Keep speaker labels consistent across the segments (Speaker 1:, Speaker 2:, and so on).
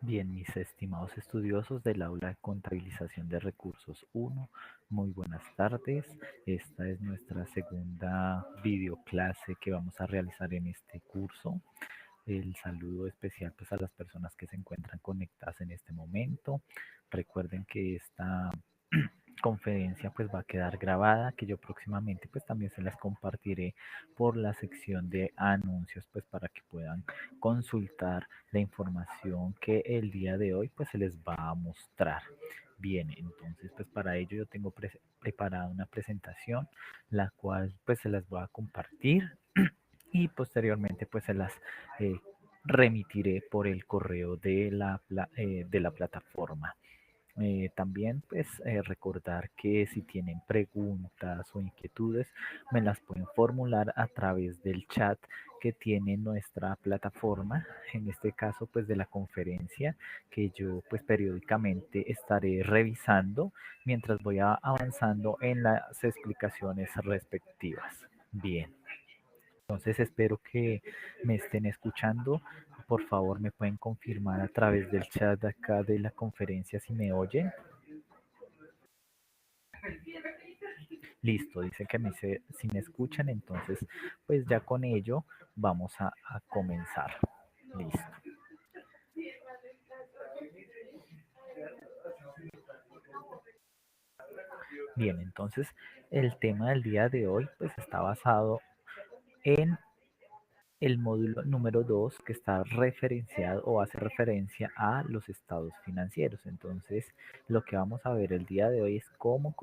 Speaker 1: Bien, mis estimados estudiosos del aula de contabilización de recursos 1, muy buenas tardes. Esta es nuestra segunda videoclase que vamos a realizar en este curso. El saludo especial pues a las personas que se encuentran conectadas en este momento. Recuerden que esta conferencia pues va a quedar grabada, que yo próximamente pues también se las compartiré por la sección de anuncios pues para que puedan consultar la información que el día de hoy pues se les va a mostrar. Bien, entonces pues para ello yo tengo preparada una presentación la cual pues se las voy a compartir y posteriormente pues se las eh, remitiré por el correo de la plataforma. También pues recordar que si tienen preguntas o inquietudes me las pueden formular a través del chat que tiene nuestra plataforma, en este caso pues de la conferencia que yo pues periódicamente estaré revisando mientras voy avanzando en las explicaciones respectivas. Bien. Entonces espero que me estén escuchando. Por favor, me pueden confirmar a través del chat de acá de la conferencia si me oyen. Listo, dice que si me escuchan, entonces pues ya con ello vamos a comenzar. Listo. Bien, entonces el tema del día de hoy pues está basado en el módulo número 2 que está referenciado o hace referencia a los estados financieros. Entonces, lo que vamos a ver el día de hoy es cómo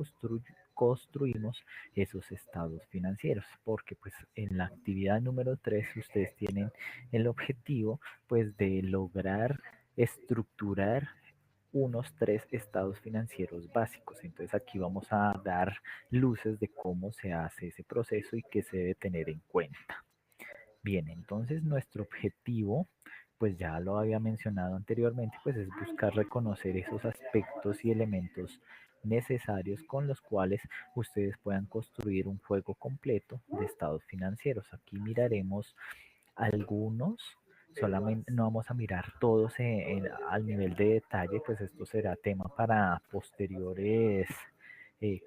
Speaker 1: construimos esos estados financieros, porque pues en la actividad número 3 ustedes tienen el objetivo pues de lograr estructurar unos 3 estados financieros básicos. Entonces aquí vamos a dar luces de cómo se hace ese proceso y qué se debe tener en cuenta. Bien, entonces nuestro objetivo, pues ya lo había mencionado anteriormente, pues es buscar reconocer esos aspectos y elementos necesarios con los cuales ustedes puedan construir un juego completo de estados financieros. Aquí miraremos algunos, solamente no vamos a mirar todos al nivel de detalle, pues esto será tema para posteriores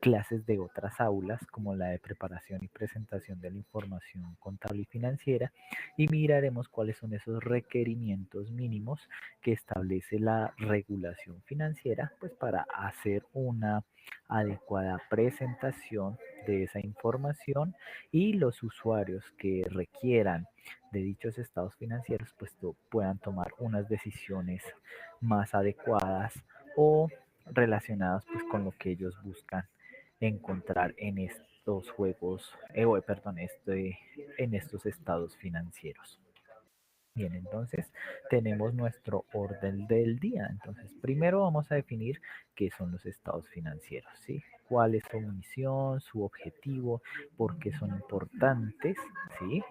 Speaker 1: clases de otras aulas, como la de preparación y presentación de la información contable y financiera, y miraremos cuáles son esos requerimientos mínimos que establece la regulación financiera, pues para hacer una adecuada presentación de esa información y los usuarios que requieran de dichos estados financieros pues puedan tomar unas decisiones más adecuadas o relacionadas pues con lo que ellos buscan encontrar en estos juegos, perdón, en estos estados financieros. Bien, entonces tenemos nuestro orden del día. Entonces, primero vamos a definir qué son los estados financieros, ¿sí? ¿Cuál es su misión, su objetivo, por qué son importantes, ¿sí?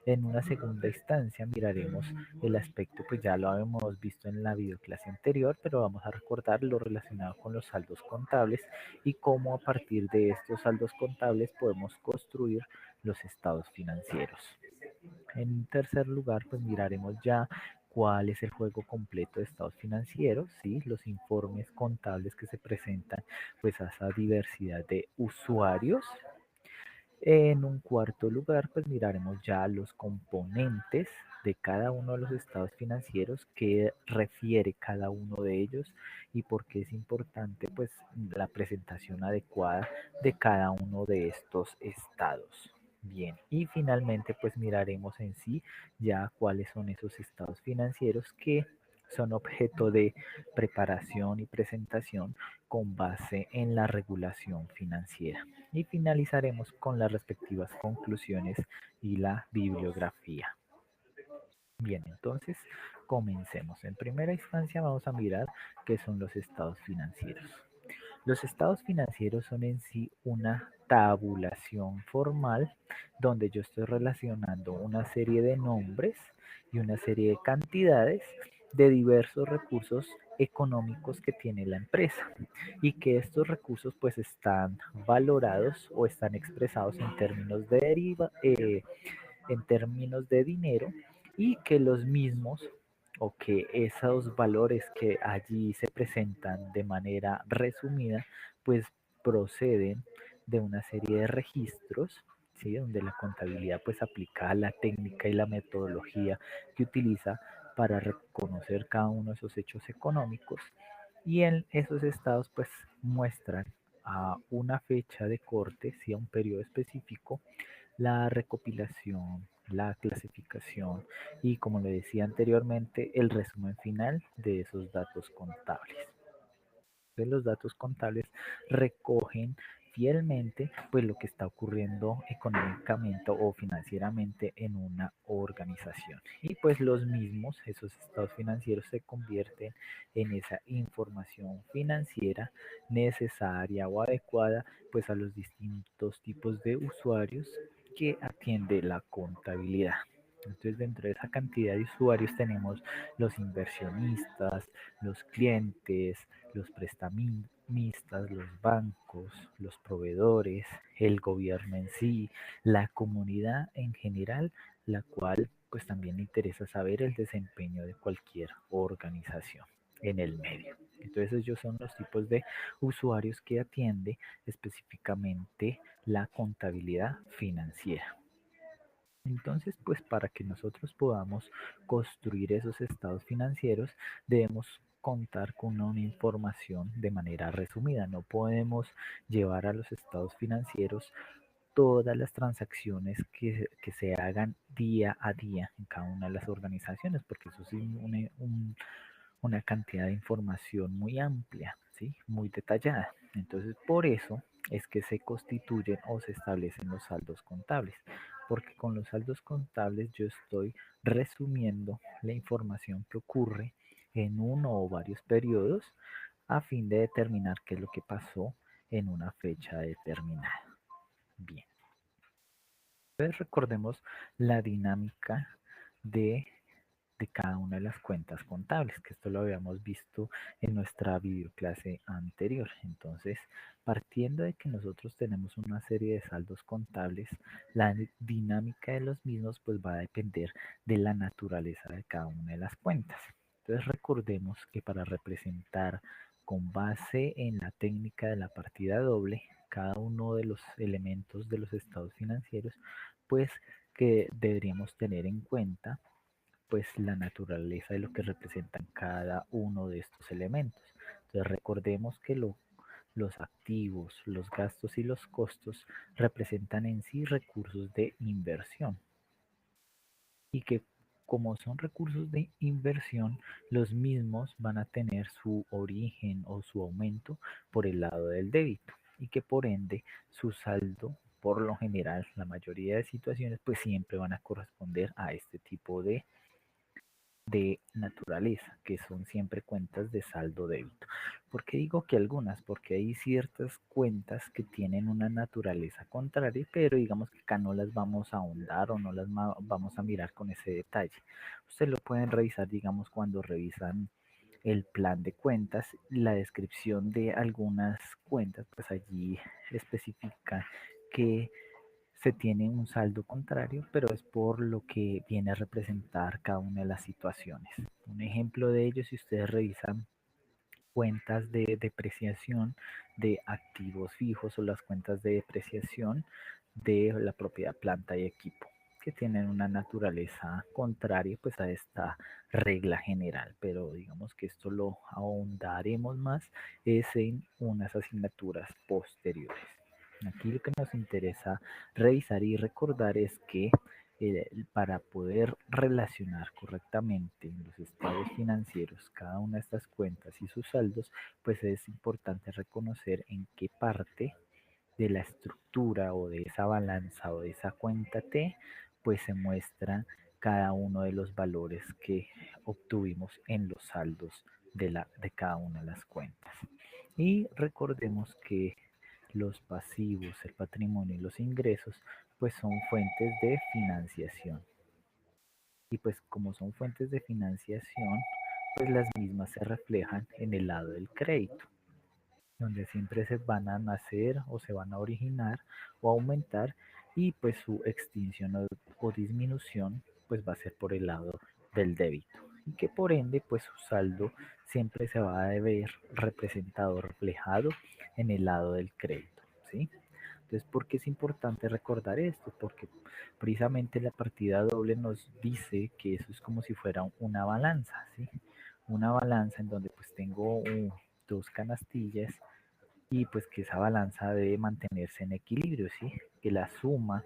Speaker 1: En una segunda instancia miraremos el aspecto, pues ya lo habíamos visto en la videoclase anterior, pero vamos a recordar lo relacionado con los saldos contables y cómo a partir de estos saldos contables podemos construir los estados financieros. En tercer lugar, pues miraremos ya cuál es el juego completo de estados financieros, ¿sí? Los informes contables que se presentan pues a esa diversidad de usuarios. En un cuarto lugar, pues miraremos ya los componentes de cada uno de los estados financieros, que refiere cada uno de ellos y por qué es importante pues la presentación adecuada de cada uno de estos estados. Bien, y finalmente pues miraremos en sí ya cuáles son esos estados financieros que son objeto de preparación y presentación con base en la regulación financiera. Y finalizaremos con las respectivas conclusiones y la bibliografía. Bien, entonces comencemos. En primera instancia vamos a mirar qué son los estados financieros. Los estados financieros son en sí una tabulación formal donde yo estoy relacionando una serie de nombres y una serie de cantidades de diversos recursos económicos que tiene la empresa y que estos recursos pues están valorados o están expresados en términos de en términos de dinero y que los mismos o que esos valores que allí se presentan de manera resumida, pues proceden de una serie de registros, ¿sí? Donde la contabilidad pues aplica la técnica y la metodología que utiliza para reconocer cada uno de esos hechos económicos, y en esos estados pues muestran a una fecha de corte, ¿sí? A un periodo específico, la recopilación, la clasificación y, como le decía anteriormente, el resumen final de esos datos contables. Entonces, los datos contables recogen fielmente pues lo que está ocurriendo económicamente o financieramente en una organización, y pues los mismos, esos estados financieros, se convierten en esa información financiera necesaria o adecuada pues a los distintos tipos de usuarios que atiende la contabilidad. Entonces, dentro de esa cantidad de usuarios tenemos los inversionistas, los clientes, los prestamistas, los bancos, los proveedores, el gobierno en sí, la comunidad en general, la cual pues también le interesa saber el desempeño de cualquier organización en el medio. Entonces ellos son los tipos de usuarios que atiende específicamente la contabilidad financiera. Entonces, pues para que nosotros podamos construir esos estados financieros, debemos contar con una información de manera resumida. No podemos llevar a los estados financieros todas las transacciones que se hagan día a día en cada una de las organizaciones, porque eso es una cantidad de información muy amplia, ¿sí? Muy detallada. Entonces, por eso es que se constituyen o se establecen los saldos contables, porque con los saldos contables yo estoy resumiendo la información que ocurre en uno o varios periodos a fin de determinar qué es lo que pasó en una fecha determinada. Bien, entonces recordemos la dinámica de cada una de las cuentas contables, que esto lo habíamos visto en nuestra videoclase anterior. Entonces, partiendo de que nosotros tenemos una serie de saldos contables, la dinámica de los mismos pues va a depender de la naturaleza de cada una de las cuentas. Entonces, recordemos que para representar con base en la técnica de la partida doble cada uno de los elementos de los estados financieros, pues que deberíamos tener en cuenta pues la naturaleza de lo que representan cada uno de estos elementos. Entonces recordemos que los activos, los gastos y los costos representan en sí recursos de inversión, y que como son recursos de inversión, los mismos van a tener su origen o su aumento por el lado del débito, y que por ende su saldo, por lo general, la mayoría de situaciones, pues siempre van a corresponder a este tipo de naturaleza, que son siempre cuentas de saldo débito. ¿Por qué digo que algunas? Porque hay ciertas cuentas que tienen una naturaleza contraria, pero digamos que acá no las vamos a ahondar o no las vamos a mirar con ese detalle. Ustedes lo pueden revisar, digamos, cuando revisan el plan de cuentas, la descripción de algunas cuentas, pues allí especifica que se tiene un saldo contrario, pero es por lo que viene a representar cada una de las situaciones. Un ejemplo de ello, si ustedes revisan cuentas de depreciación de activos fijos o las cuentas de depreciación de la propiedad, planta y equipo, que tienen una naturaleza contraria pues a esta regla general, pero digamos que esto lo ahondaremos más es en unas asignaturas posteriores. Aquí lo que nos interesa revisar y recordar es que para poder relacionar correctamente en los estados financieros cada una de estas cuentas y sus saldos, pues es importante reconocer en qué parte de la estructura o de esa balanza o de esa cuenta T, pues se muestra cada uno de los valores que obtuvimos en los saldos de cada una de las cuentas. Y recordemos que los pasivos, el patrimonio y los ingresos, pues son fuentes de financiación. Y pues como son fuentes de financiación, pues las mismas se reflejan en el lado del crédito, donde siempre se van a nacer o se van a originar o aumentar, y pues su extinción o disminución pues va a ser por el lado del débito. y que por ende pues su saldo siempre se va a ver representado, reflejado en el lado del crédito, ¿sí? Entonces, ¿por qué es importante recordar esto? Porque precisamente la partida doble nos dice que eso es como si fuera una balanza, ¿sí? Una balanza en donde pues tengo dos canastillas y pues que esa balanza debe mantenerse en equilibrio, ¿sí? Que la suma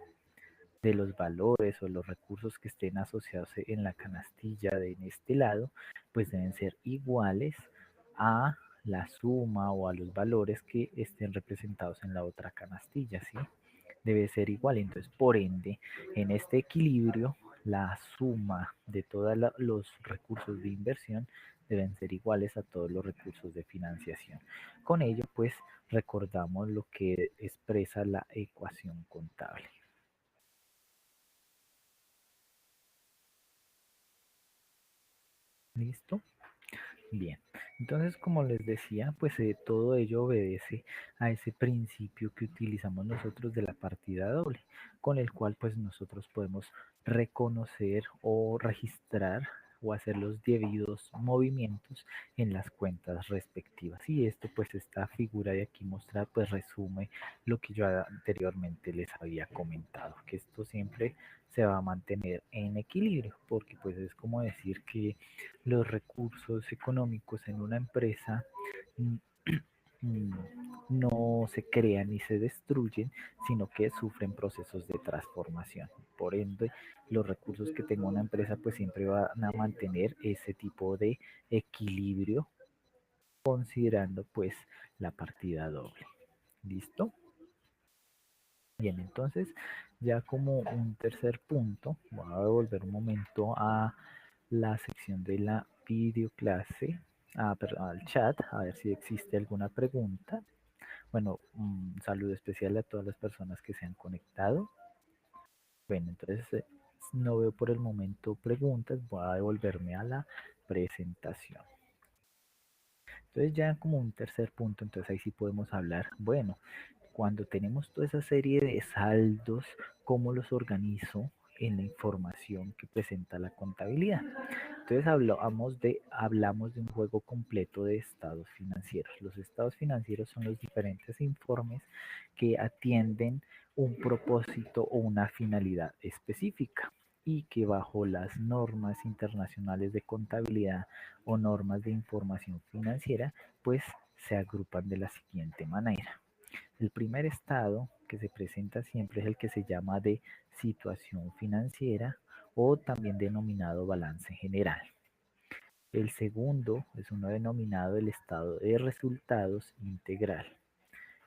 Speaker 1: de los valores o los recursos que estén asociados en la canastilla de en este lado, pues deben ser iguales a la suma o a los valores que estén representados en la otra canastilla, ¿sí? Debe ser igual. Entonces, por ende, en este equilibrio, la suma de todos los recursos de inversión deben ser iguales a todos los recursos de financiación. Con ello, pues, recordamos lo que expresa la ecuación contable. ¿Listo? Bien, entonces como les decía, pues todo ello obedece a ese principio que utilizamos nosotros de la partida doble, con el cual pues nosotros podemos reconocer o registrar o hacer los debidos movimientos en las cuentas respectivas. Y esto pues esta figura de aquí mostrar pues resume lo que yo anteriormente les había comentado, que esto siempre se va a mantener en equilibrio, porque pues es como decir que los recursos económicos en una empresa mm, mm, no se crean ni se destruyen, sino que sufren procesos de transformación. Por ende, los recursos que tenga una empresa pues siempre van a mantener ese tipo de equilibrio considerando pues la partida doble. ¿Listo? Bien, entonces ya como un tercer punto, voy a devolver un momento a la sección de la videoclase, perdón, al chat, a ver si existe alguna pregunta. Bueno, un saludo especial a todas las personas que se han conectado. Bueno, entonces no veo por el momento preguntas, voy a devolverme a la presentación. Entonces ya como un tercer punto, entonces ahí sí podemos hablar, bueno, cuando tenemos toda esa serie de saldos, ¿cómo los organizo en la información que presenta la contabilidad? Entonces hablamos de un juego completo de estados financieros. Los estados financieros son los diferentes informes que atienden un propósito o una finalidad específica y que bajo las normas internacionales de contabilidad o normas de información financiera, pues se agrupan de la siguiente manera. El primer estado que se presenta siempre es el que se llama de situación financiera o también denominado balance general. El segundo es uno denominado el estado de resultados integral.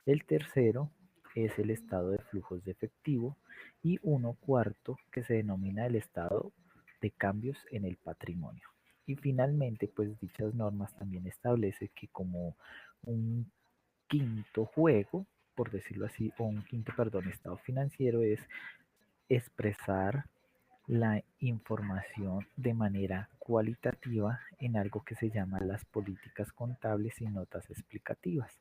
Speaker 1: El tercero es el estado de flujos de efectivo y uno cuarto que se denomina el estado de cambios en el patrimonio. Y finalmente, pues dichas normas también establecen que como un quinto juego, por decirlo así, o un quinto, perdón, estado financiero es expresar la información de manera cualitativa en algo que se llama las políticas contables y notas explicativas.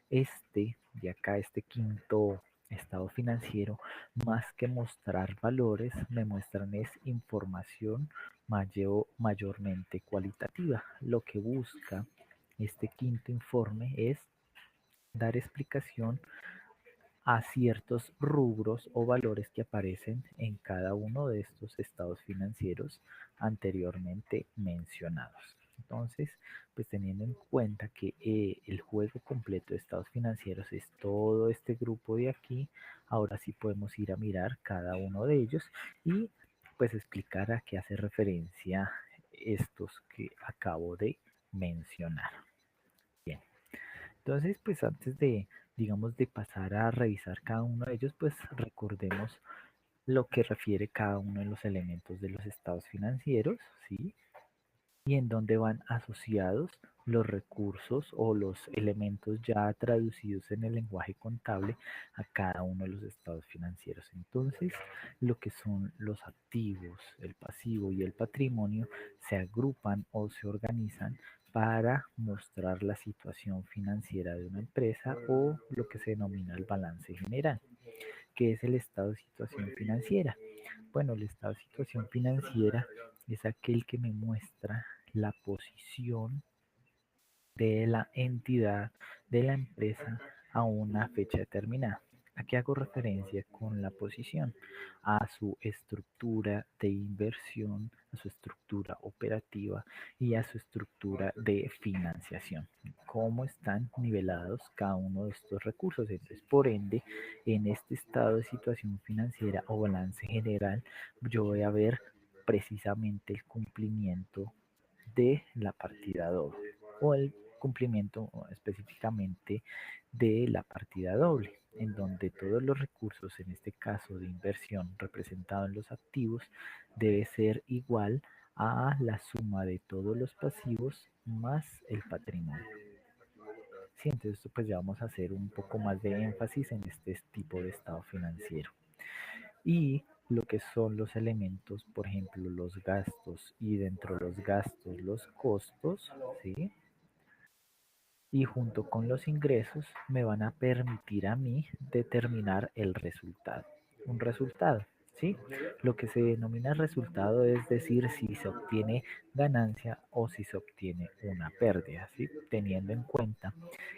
Speaker 1: De acá, este quinto estado financiero, más que mostrar valores, me muestran es información mayormente cualitativa. Lo que busca este quinto informe es dar explicación a ciertos rubros o valores que aparecen en cada uno de estos estados financieros anteriormente mencionados. Entonces, pues teniendo en cuenta que el juego completo de estados financieros es todo este grupo de aquí, ahora sí podemos ir a mirar cada uno de ellos y pues explicar a qué hace referencia estos que acabo de mencionar. Bien. Entonces, pues antes de, digamos, de pasar a revisar cada uno de ellos, pues recordemos lo que refiere cada uno de los elementos de los estados financieros, ¿sí? Y en dónde van asociados los recursos o los elementos ya traducidos en el lenguaje contable a cada uno de los estados financieros. Entonces, lo que son los activos, el pasivo y el patrimonio se agrupan o se organizan para mostrar la situación financiera de una empresa o lo que se denomina el balance general, que es el estado de situación financiera. Bueno, el estado de situación financiera es aquel que me muestra la posición de la entidad de la empresa a una fecha determinada. ¿A qué hago referencia con la posición? A su estructura de inversión, a su estructura operativa y a su estructura de financiación. ¿Cómo están nivelados cada uno de estos recursos? Entonces, por ende, en este estado de situación financiera o balance general, yo voy a ver precisamente el cumplimiento de la partida doble o el cumplimiento específicamente de la partida doble, en donde todos los recursos, en este caso de inversión representado en los activos, debe ser igual a la suma de todos los pasivos más el patrimonio. Sí, entonces pues ya vamos a hacer un poco más de énfasis en este tipo de estado financiero. Y lo que son los elementos, por ejemplo, los gastos y dentro de los gastos los costos, ¿sí? Y junto con los ingresos me van a permitir a mí determinar el resultado. Un resultado, ¿sí? Lo que se denomina resultado es decir si se obtiene ganancia o si se obtiene una pérdida, ¿sí? Teniendo en cuenta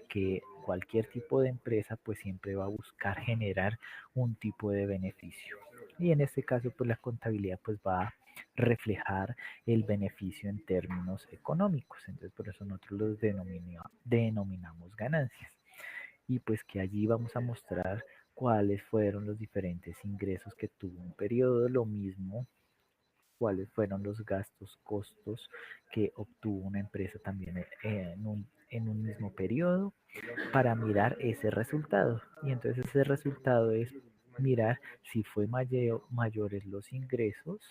Speaker 1: que cualquier tipo de empresa pues siempre va a buscar generar un tipo de beneficio. Y en este caso pues la contabilidad pues va a reflejar el beneficio en términos económicos. Entonces, por eso nosotros los denominamos ganancias. Y pues que allí vamos a mostrar cuáles fueron los diferentes ingresos que tuvo un periodo, lo mismo cuáles fueron los gastos, costos que obtuvo una empresa también en un mismo periodo para mirar ese resultado. Y entonces ese resultado es mirar si fue mayores los ingresos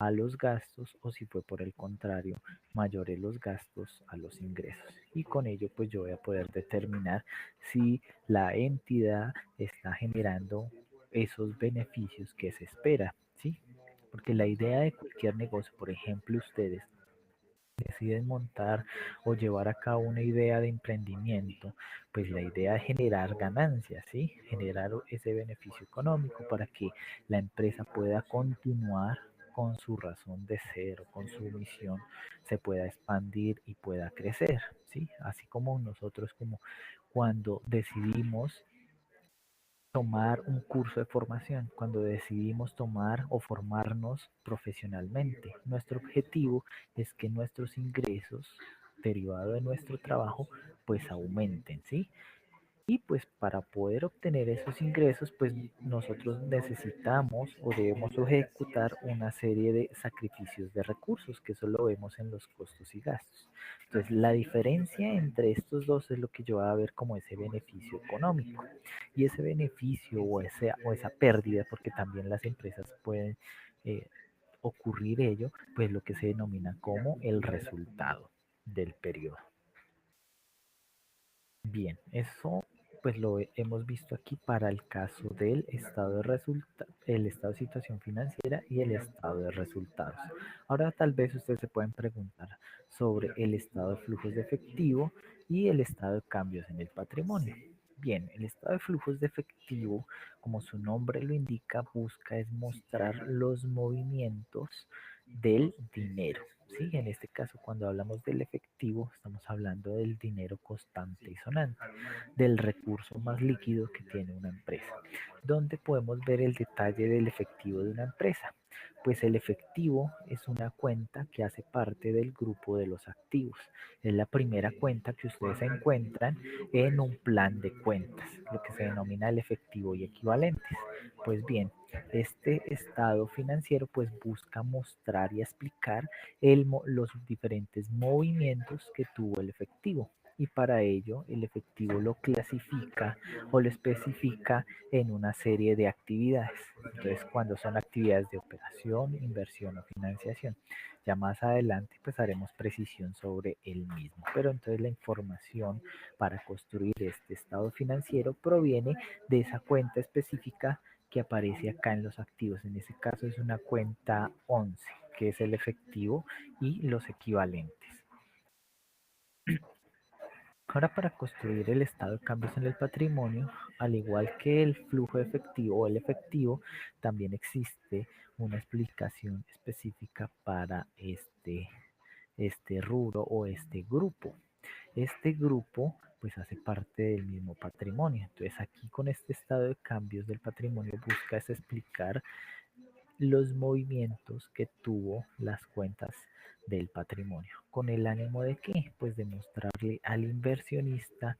Speaker 1: a los gastos o si fue por el contrario mayores los gastos a los ingresos. Y con ello pues yo voy a poder determinar si la entidad está generando esos beneficios que se espera, ¿sí? Porque la idea de cualquier negocio, por ejemplo, ustedes deciden montar o llevar a cabo una idea de emprendimiento, pues la idea es generar ganancias, ¿sí? Generar ese beneficio económico para que la empresa pueda continuar con su razón de ser o con su misión, se pueda expandir y pueda crecer, ¿sí? Así como nosotros como cuando decidimos tomar un curso de formación, cuando decidimos tomar o formarnos profesionalmente. Nuestro objetivo es que nuestros ingresos derivados de nuestro trabajo pues aumenten, ¿sí? Y pues para poder obtener esos ingresos, pues nosotros necesitamos o debemos ejecutar una serie de sacrificios de recursos, que eso lo vemos en los costos y gastos. Entonces, la diferencia entre estos dos es lo que yo voy a ver como ese beneficio económico. Y ese beneficio o esa pérdida, porque también las empresas pueden eh, ocurrir ello, pues lo que se denomina como el resultado del periodo. Bien, eso pues hemos visto aquí para el caso del estado de el estado de situación financiera y el estado de resultados. Ahora tal vez ustedes se pueden preguntar sobre el estado de flujos de efectivo y el estado de cambios en el patrimonio. Bien, el estado de flujos de efectivo, como su nombre lo indica, busca es mostrar los movimientos del dinero. Sí, en este caso, cuando hablamos del efectivo, estamos hablando del dinero constante y sonante, del recurso más líquido que tiene una empresa. ¿Dónde podemos ver el detalle del efectivo de una empresa? Pues el efectivo es una cuenta que hace parte del grupo de los activos. Es la primera cuenta que ustedes encuentran en un plan de cuentas, lo que se denomina el efectivo y equivalentes. Pues bien, este estado financiero pues busca mostrar y explicar los diferentes movimientos que tuvo el efectivo y para ello el efectivo lo clasifica o lo especifica en una serie de actividades. Entonces, cuando son actividades de operación, inversión o financiación. Ya más adelante pues haremos precisión sobre el mismo. Pero entonces la información para construir este estado financiero proviene de esa cuenta específica que aparece acá en los activos. En ese caso es una cuenta 11, que es el efectivo y los equivalentes. Ahora para construir el estado de cambios en el patrimonio, al igual que el flujo efectivo o el efectivo, también existe una explicación específica para este este rubro o este grupo. Este grupo pues hace parte del mismo patrimonio. Entonces aquí con este estado de cambios del patrimonio busca es explicar los movimientos que tuvo las cuentas del patrimonio. ¿Con el ánimo de qué? Pues de mostrarle al inversionista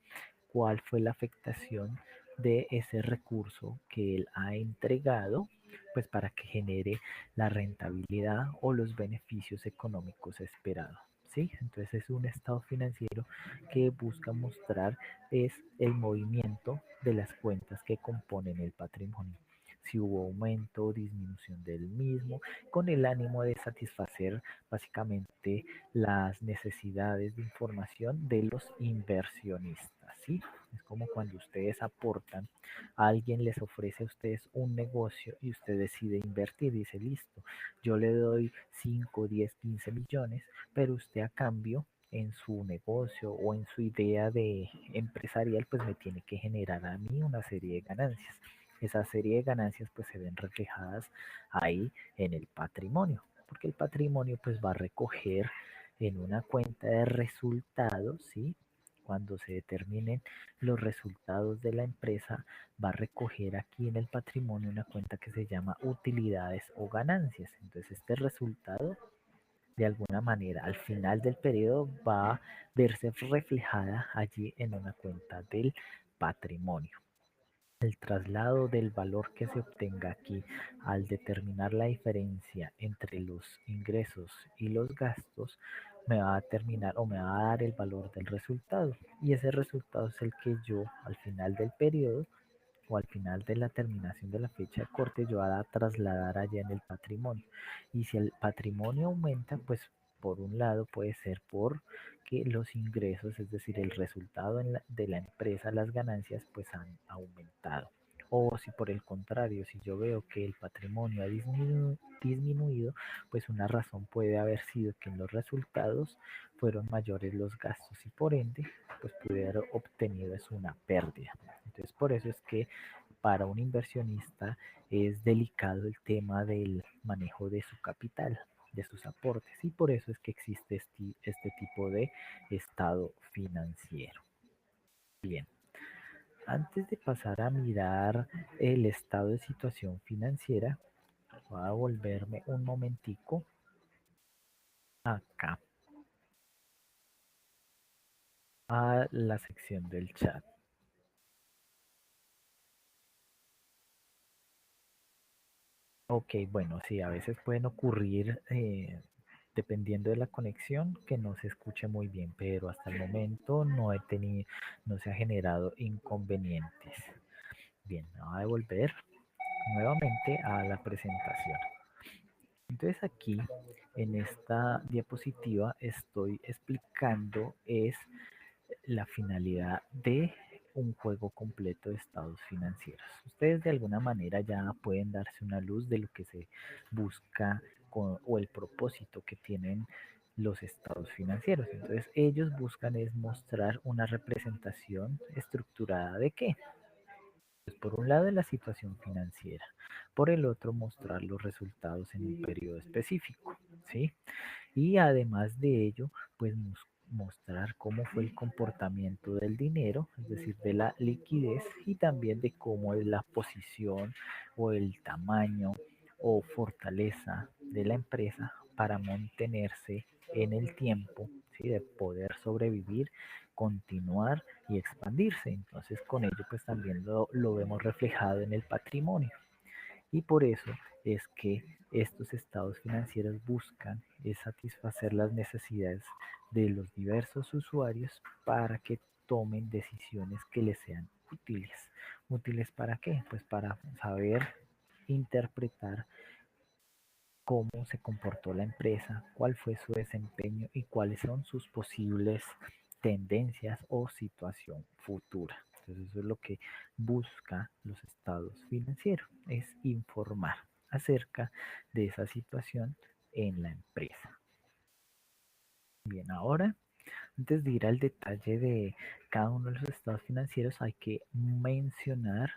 Speaker 1: cuál fue la afectación de ese recurso que él ha entregado, pues para que genere la rentabilidad o los beneficios económicos esperados. ¿Sí? Entonces es un estado financiero que busca mostrar es el movimiento de las cuentas que componen el patrimonio, si hubo aumento o disminución del mismo, con el ánimo de satisfacer básicamente las necesidades de información de los inversionistas, ¿sí? Es como cuando ustedes aportan, alguien les ofrece a ustedes un negocio y usted decide invertir, dice, listo, yo le doy 5, 10, 15 millones, pero usted a cambio en su negocio o en su idea de empresarial, pues me tiene que generar a mí una serie de ganancias. Esa serie de ganancias pues se ven reflejadas ahí en el patrimonio, porque el patrimonio pues va a recoger en una cuenta de resultados, ¿sí? Cuando se determinen los resultados de la empresa, va a recoger aquí en el patrimonio una cuenta que se llama utilidades o ganancias. Entonces este resultado de alguna manera al final del periodo va a verse reflejada allí en una cuenta del patrimonio. El traslado del valor que se obtenga aquí al determinar la diferencia entre los ingresos y los gastos me va a determinar o me va a dar el valor del resultado, y ese resultado es el que yo al final del periodo o al final de la terminación de la fecha de corte yo voy a trasladar allá en el patrimonio. Y si el patrimonio aumenta, pues por un lado puede ser por que los ingresos, es decir, el resultado de la empresa, las ganancias, pues han aumentado. O si por el contrario, si yo veo que el patrimonio ha disminuido, pues una razón puede haber sido que en los resultados fueron mayores los gastos y por ende, pues pude haber obtenido es una pérdida. Entonces, por eso es que para un inversionista es delicado el tema del manejo de su capital, de sus aportes, y por eso es que existe este tipo de estado financiero. Bien, antes de pasar a mirar el estado de situación financiera, voy a volverme un momentico acá a la sección del chat. Ok, bueno, sí, a veces pueden ocurrir, dependiendo de la conexión, que no se escuche muy bien, pero hasta el momento no he tenido, no se ha generado inconvenientes. Bien, me voy a devolver nuevamente a la presentación. Entonces aquí, en esta diapositiva, estoy explicando es la finalidad de un juego completo de estados financieros. Ustedes de alguna manera ya pueden darse una luz de lo que se busca o el propósito que tienen los estados financieros. Entonces ellos buscan es mostrar una representación estructurada de qué. Pues por un lado de la situación financiera, por el otro mostrar los resultados en un periodo específico, ¿sí? Y además de ello, pues mostrar cómo fue el comportamiento del dinero, es decir, de la liquidez, y también de cómo es la posición o el tamaño o fortaleza de la empresa para mantenerse en el tiempo, ¿sí? De poder sobrevivir, continuar y expandirse. Entonces con ello pues también lo vemos reflejado en el patrimonio. Y por eso es que estos estados financieros buscan es satisfacer las necesidades de los diversos usuarios para que tomen decisiones que les sean útiles. ¿Útiles para qué? Pues para saber interpretar cómo se comportó la empresa, cuál fue su desempeño y cuáles son sus posibles tendencias o situación futura. Entonces eso es lo que busca los estados financieros, es informar acerca de esa situación en la empresa. Bien, ahora, antes de ir al detalle de cada uno de los estados financieros, hay que mencionar,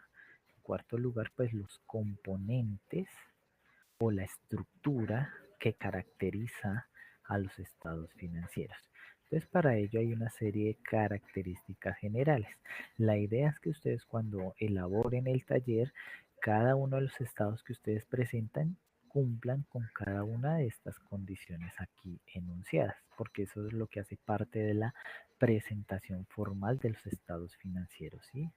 Speaker 1: en cuarto lugar, pues los componentes o la estructura que caracteriza a los estados financieros. Entonces, para ello hay una serie de características generales. La idea es que ustedes cuando elaboren el taller, cada uno de los estados que ustedes presentan cumplan con cada una de estas condiciones aquí enunciadas, porque eso es lo que hace parte de la presentación formal de los estados financieros, ¿sí?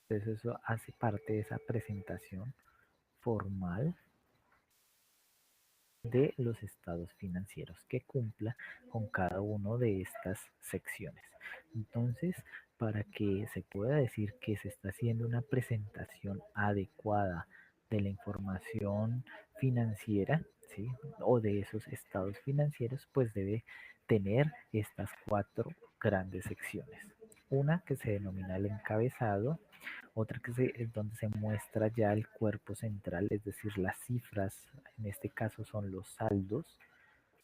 Speaker 1: Entonces eso hace parte de esa presentación formal de los estados financieros que cumpla con cada una de estas secciones. Entonces, para que se pueda decir que se está haciendo una presentación adecuada de la información financiera, ¿sí? O de esos estados financieros, pues debe tener estas cuatro grandes secciones. Una que se denomina el encabezado, otra es donde se muestra ya el cuerpo central, es decir, las cifras, en este caso son los saldos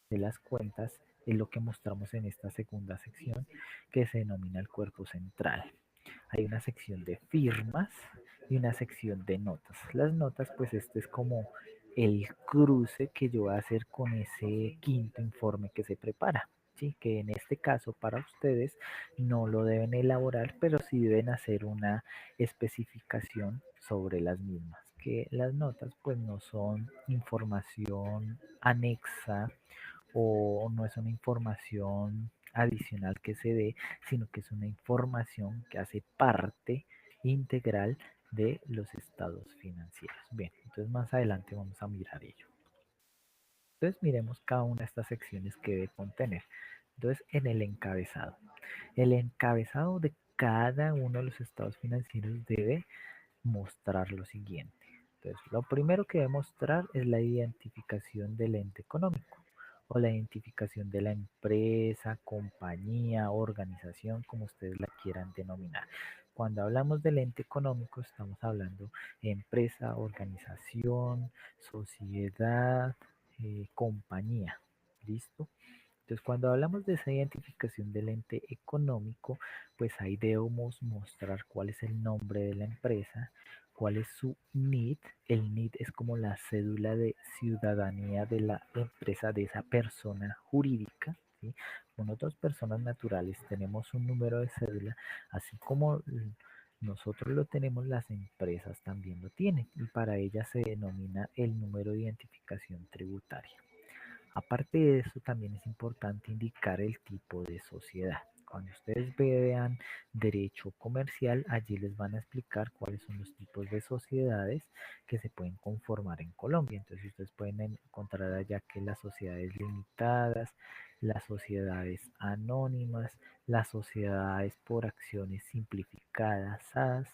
Speaker 1: de las cuentas, es lo que mostramos en esta segunda sección que se denomina el cuerpo central. Hay una sección de firmas y una sección de notas. Las notas, pues este es como el cruce que yo voy a hacer con ese quinto informe que se prepara. Sí, que en este caso para ustedes no lo deben elaborar, pero sí deben hacer una especificación sobre las mismas, que las notas pues no son información anexa o no es una información adicional que se dé, sino que es una información que hace parte integral de los estados financieros. Bien, entonces más adelante vamos a mirar ello. Entonces miremos cada una de estas secciones que debe contener. Entonces en el encabezado de cada uno de los estados financieros debe mostrar lo siguiente. Entonces, lo primero que debe mostrar es la identificación del ente económico o la identificación de la empresa, compañía, organización, como ustedes la quieran denominar. Cuando hablamos del ente económico, estamos hablando de empresa, organización, sociedad, compañía. ¿Listo? Entonces, cuando hablamos de esa identificación del ente económico, pues ahí debemos mostrar cuál es el nombre de la empresa, cuál es su NID. El NID es como la cédula de ciudadanía de la empresa, de esa persona jurídica, ¿sí? Con otras personas naturales tenemos un número de cédula, así como nosotros lo tenemos, las empresas también lo tienen, y para ellas se denomina el número de identificación tributaria. Aparte de eso, también es importante indicar el tipo de sociedad. Cuando ustedes vean derecho comercial, allí les van a explicar cuáles son los tipos de sociedades que se pueden conformar en Colombia. Entonces ustedes pueden encontrar allá que las sociedades limitadas, las sociedades anónimas, las sociedades por acciones simplificadas, SAS,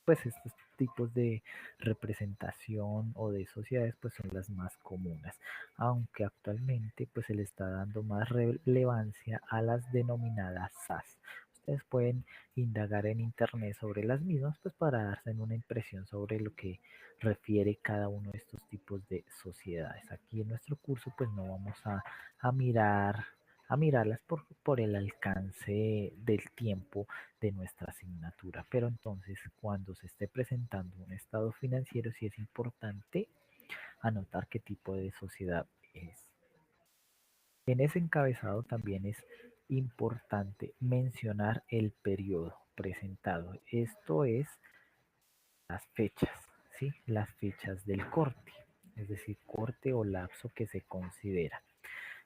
Speaker 1: pues estos tipos de representación o de sociedades pues son las más comunes, aunque actualmente pues se le está dando más relevancia a las denominadas SAS. Ustedes pueden indagar en internet sobre las mismas pues para darse una impresión sobre lo que refiere cada uno de estos tipos de sociedades. Aquí en nuestro curso pues no vamos a mirar a mirarlas por el alcance del tiempo de nuestra asignatura. Pero entonces, cuando se esté presentando un estado financiero, sí es importante anotar qué tipo de sociedad es. En ese encabezado también es importante mencionar el periodo presentado. Esto es las fechas, ¿sí? Las fechas del corte, es decir, corte o lapso que se considera.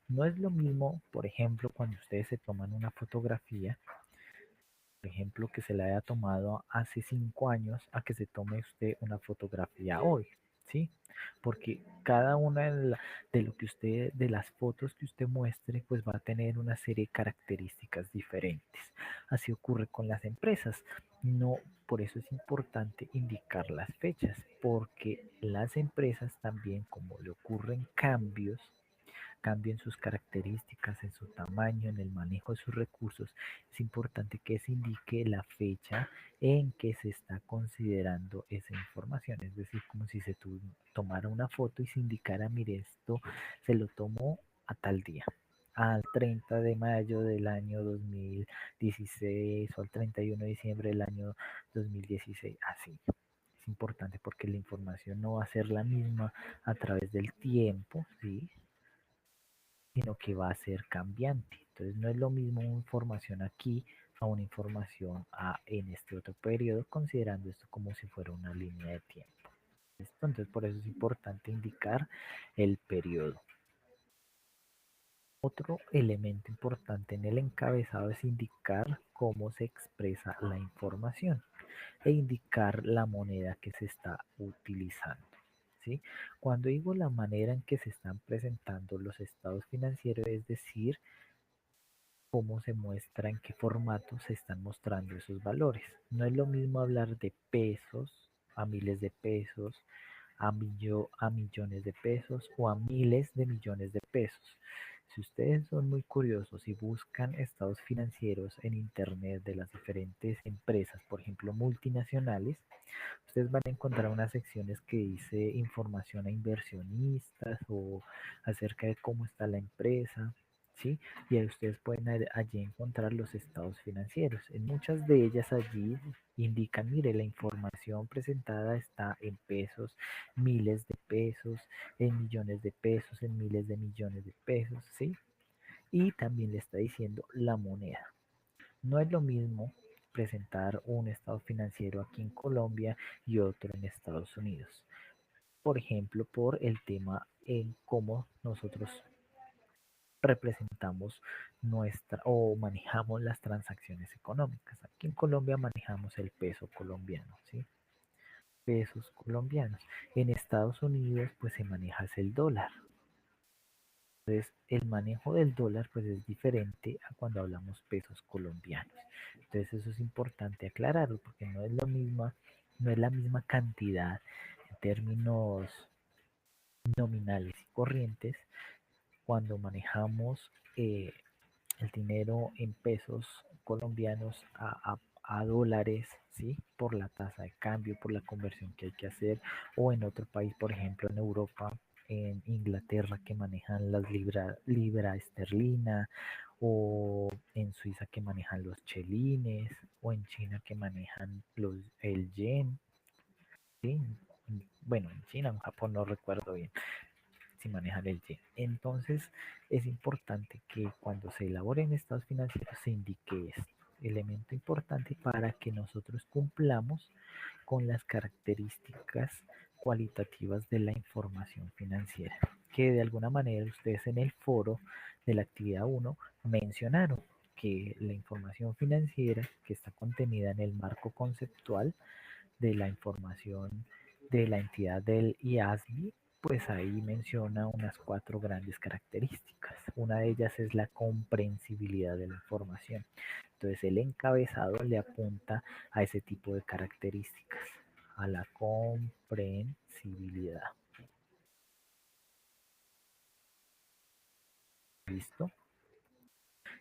Speaker 1: No es lo mismo, por ejemplo, cuando ustedes se toman una fotografía, por ejemplo, que se la haya tomado hace 5 años a que se tome usted una fotografía hoy, ¿sí? Porque cada una de lo que usted, de las fotos que usted muestre, pues va a tener una serie de características diferentes. Así ocurre con las empresas. No, por eso es importante indicar las fechas, porque las empresas también, como le ocurren cambios, cambien sus características en su tamaño, en el manejo de sus recursos, es importante que se indique la fecha en que se está considerando esa información. Es decir, como si se tomara una foto y se indicara, mire, esto se lo tomó a tal día, al 30 de mayo del año 2016 o al 31 de diciembre del año 2016, así. Es importante porque la información no va a ser la misma a través del tiempo, ¿sí? Sino que va a ser cambiante. Entonces no es lo mismo una información aquí a una información en este otro periodo, considerando esto como si fuera una línea de tiempo. ¿Listo? Entonces por eso es importante indicar el periodo. Otro elemento importante en el encabezado es indicar cómo se expresa la información e indicar la moneda que se está utilizando. ¿Sí? Cuando digo la manera en que se están presentando los estados financieros, es decir, cómo se muestra, en qué formato se están mostrando esos valores. No es lo mismo hablar de pesos, a miles de pesos, a millones de pesos o a miles de millones de pesos. Si ustedes son muy curiosos y buscan estados financieros en internet de las diferentes empresas, por ejemplo multinacionales, ustedes van a encontrar unas secciones que dice información a inversionistas o acerca de cómo está la empresa, ¿sí? Y ahí ustedes pueden allí encontrar los estados financieros. En muchas de ellas allí indican, mire, la información presentada está en pesos, miles de pesos, en millones de pesos, en miles de millones de pesos, ¿sí? Y también le está diciendo la moneda. No es lo mismo presentar un estado financiero aquí en Colombia y otro en Estados Unidos. Por ejemplo, por el tema en cómo nosotros representamos nuestra o manejamos las transacciones económicas. Aquí en Colombia manejamos el peso colombiano, ¿sí? Pesos colombianos. En Estados Unidos pues se maneja el dólar. Entonces, el manejo del dólar pues es diferente a cuando hablamos pesos colombianos. Entonces, eso es importante aclararlo porque no es la misma cantidad en términos nominales y corrientes cuando manejamos el dinero en pesos colombianos a dólares, ¿sí? Por la tasa de cambio, por la conversión que hay que hacer, o en otro país, por ejemplo, en Europa, en Inglaterra, que manejan las libra esterlina, o en Suiza que manejan los chelines, o en China que manejan el yen, ¿sí? Bueno, en China, en Japón no recuerdo bien si manejan el yen. Entonces es importante que cuando se elaboren estados financieros se indique esto, elemento importante para que nosotros cumplamos con las características cualitativas de la información financiera, que de alguna manera ustedes en el foro de la actividad 1 mencionaron que la información financiera que está contenida en el marco conceptual de la información de la entidad del IASB, pues ahí menciona unas 4 grandes características. Una de ellas es la comprensibilidad de la información. Entonces el encabezado le apunta a ese tipo de características, a la comprensibilidad. ¿Listo?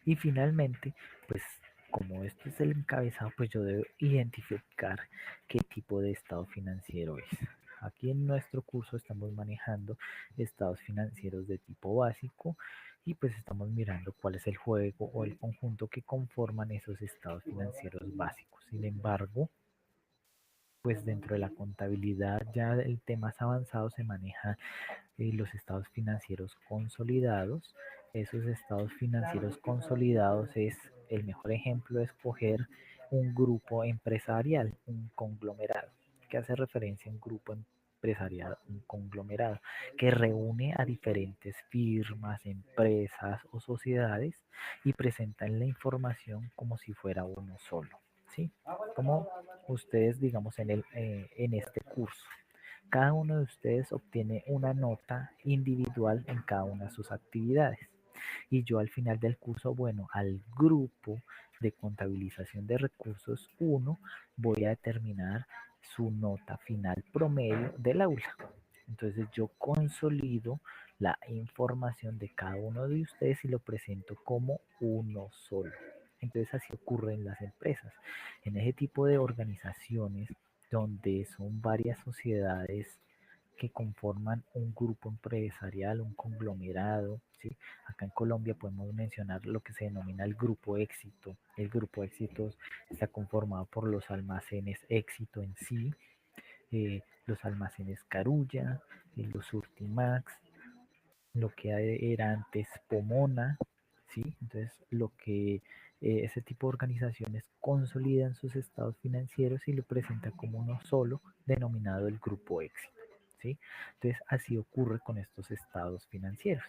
Speaker 1: Y finalmente, pues como esto es el encabezado, pues yo debo identificar qué tipo de estado financiero es. Aquí en nuestro curso estamos manejando estados financieros de tipo básico y pues estamos mirando cuál es el juego o el conjunto que conforman esos estados financieros básicos. Sin embargo, pues dentro de la contabilidad ya el tema más avanzado se maneja los estados financieros consolidados. Esos estados financieros consolidados es el mejor ejemplo de escoger un grupo empresarial, un conglomerado, que hace referencia a un grupo empresarial, un conglomerado, que reúne a diferentes firmas, empresas o sociedades y presentan la información como si fuera uno solo. ¿Sí? Como ustedes, digamos, en este curso. Cada uno de ustedes obtiene una nota individual en cada una de sus actividades. Y yo al final del curso, bueno, al grupo de contabilización de recursos 1 voy a determinar su nota final promedio del aula. Entonces yo consolido la información de cada uno de ustedes y lo presento como uno solo. Entonces así ocurre en las empresas. En ese tipo de organizaciones donde son varias sociedades que conforman un grupo empresarial, un conglomerado, ¿sí? Acá en Colombia podemos mencionar lo que se denomina el grupo éxito. El grupo éxito está conformado por los almacenes éxito en sí, los almacenes Carulla, los Surtimax, lo que era antes Pomona, ¿sí? Entonces, lo que ese tipo de organizaciones consolidan sus estados financieros y lo presenta como uno solo, denominado el Grupo Éxito, ¿sí? Entonces, así ocurre con estos estados financieros.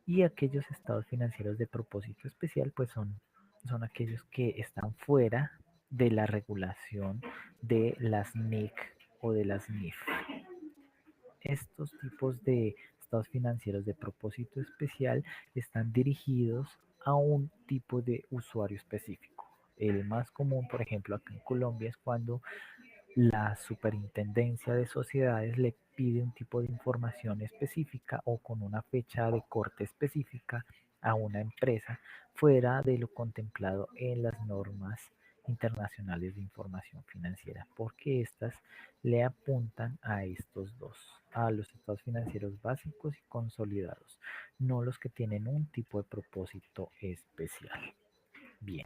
Speaker 1: Y aquellos estados financieros de propósito especial, pues son aquellos que están fuera de la regulación de las NIC o de las NIF. Estos tipos de estados financieros de propósito especial están dirigidos a un tipo de usuario específico. El más común, por ejemplo, acá en Colombia es cuando la superintendencia de sociedades le pide un tipo de información específica o con una fecha de corte específica a una empresa fuera de lo contemplado en las normas internacionales de información financiera, porque estas le apuntan a estos dos, a los estados financieros básicos y consolidados, no los que tienen un tipo de propósito especial. Bien.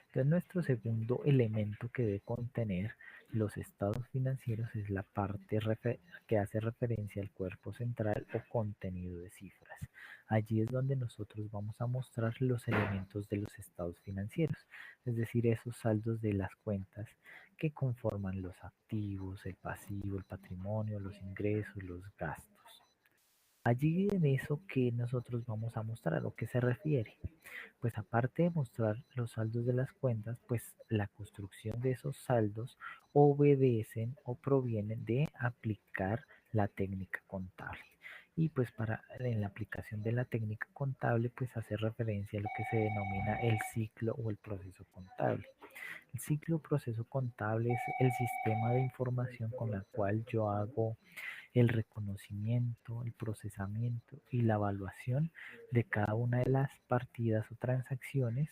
Speaker 1: Entonces, nuestro segundo elemento que debe contener los estados financieros es la parte que hace referencia al cuerpo central o contenido de cifras. Allí es donde nosotros vamos a mostrar los elementos de los estados financieros, es decir, esos saldos de las cuentas que conforman los activos, el pasivo, el patrimonio, los ingresos, los gastos. Allí en eso que nosotros vamos a mostrar o qué se refiere. Pues aparte de mostrar los saldos de las cuentas, pues la construcción de esos saldos obedecen o provienen de aplicar la técnica contable. Y pues para en la aplicación de la técnica contable, pues hace referencia a lo que se denomina el ciclo o el proceso contable. El ciclo o proceso contable es el sistema de información con la cual yo hago el reconocimiento, el procesamiento y la evaluación de cada una de las partidas o transacciones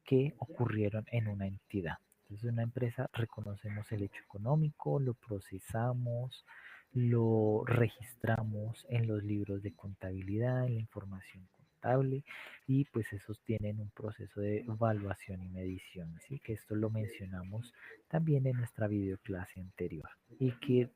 Speaker 1: que ocurrieron en una entidad. Entonces, en una empresa reconocemos el hecho económico, lo procesamos, lo registramos en los libros de contabilidad, en la información contable y pues esos tienen un proceso de evaluación y medición, así que esto lo mencionamos también en nuestra videoclase anterior y que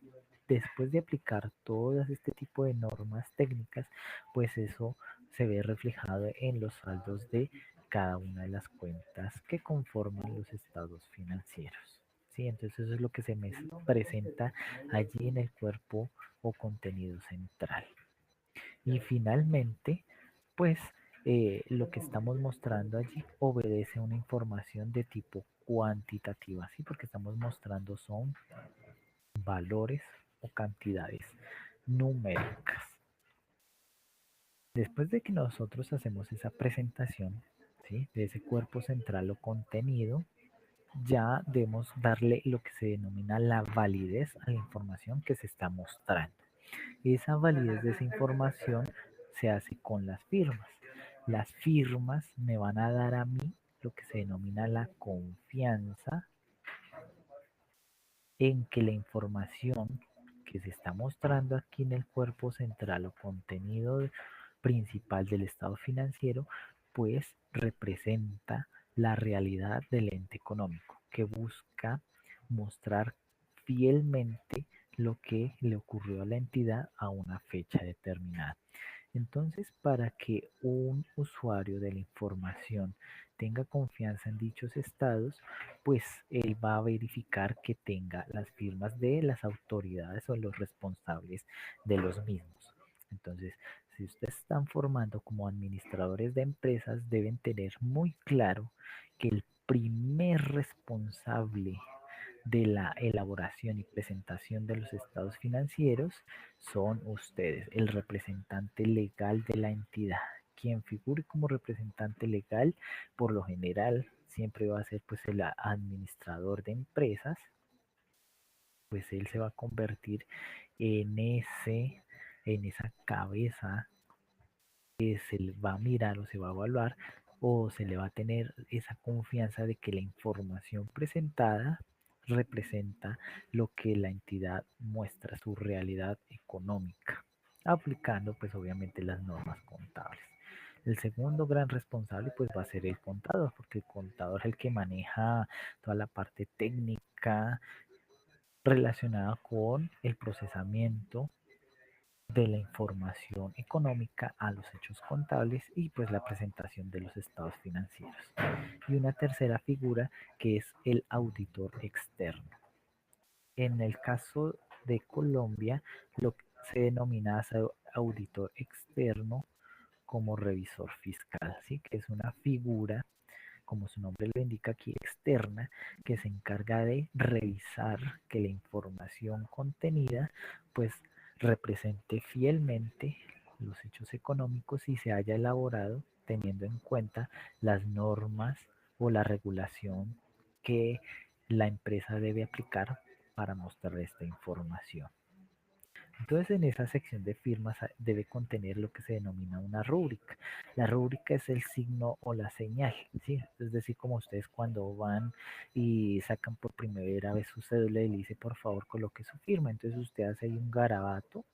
Speaker 1: después de aplicar todas este tipo de normas técnicas, pues eso se ve reflejado en los saldos de cada una de las cuentas que conforman los estados financieros. ¿Sí? Entonces eso es lo que se me presenta allí en el cuerpo o contenido central. Y finalmente, pues lo que estamos mostrando allí obedece a una información de tipo cuantitativa, ¿sí? Porque estamos mostrando son valores o cantidades numéricas. Después de que nosotros hacemos esa presentación, ¿sí? De ese cuerpo central o contenido, ya debemos darle lo que se denomina la validez a la información que se está mostrando. Esa validez de esa información se hace con las firmas. Las firmas me van a dar a mí lo que se denomina la confianza en que la información que se está mostrando aquí en el cuerpo central o contenido principal del estado financiero, pues representa la realidad del ente económico, que busca mostrar fielmente lo que le ocurrió a la entidad a una fecha determinada. Entonces, para que un usuario de la información tenga confianza en dichos estados, pues él va a verificar que tenga las firmas de las autoridades o los responsables de los mismos. Entonces, si ustedes están formando como administradores de empresas, deben tener muy claro que el primer responsable de la elaboración y presentación de los estados financieros son ustedes, el representante legal de la entidad. Quien figure como representante legal, por lo general, siempre va a ser pues el administrador de empresas, pues él se va a convertir en en esa cabeza que se le va a mirar o se va a evaluar o se le va a tener esa confianza de que la información presentada representa lo que la entidad muestra, su realidad económica, aplicando pues obviamente las normas contables. El segundo gran responsable pues va a ser el contador, porque el contador es el que maneja toda la parte técnica, relacionada con el procesamiento de la información económica a los hechos contables y pues la presentación de los estados financieros. Y una tercera figura que es el auditor externo. En el caso de Colombia, lo que se denomina auditor externo como revisor fiscal, ¿sí? Que es una figura, como su nombre lo indica aquí, externa, que se encarga de revisar que la información contenida pues represente fielmente los hechos económicos y se haya elaborado teniendo en cuenta las normas o la regulación que la empresa debe aplicar para mostrar esta información. Entonces, en esa sección de firmas debe contener lo que se denomina una rúbrica. La rúbrica es el signo o la señal, ¿sí? Es decir, como ustedes cuando van y sacan por primera vez su cédula y le dice, por favor, coloque su firma. Entonces, usted hace ahí un garabato.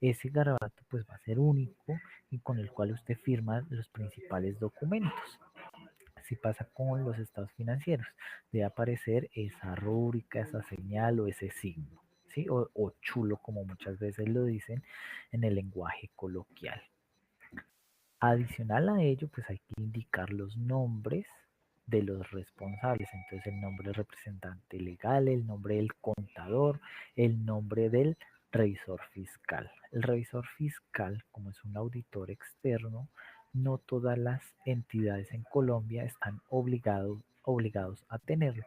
Speaker 1: Ese garabato pues va a ser único y con el cual usted firma los principales documentos. Así pasa con los estados financieros. Debe aparecer esa rúbrica, esa señal o ese signo, ¿sí? O chulo, como muchas veces lo dicen en el lenguaje coloquial. Adicional a ello, pues hay que indicar los nombres de los responsables. Entonces el nombre del representante legal, el nombre del contador, el nombre del revisor fiscal. El revisor fiscal, como es un auditor externo, no todas las entidades en Colombia están obligados a tenerlo.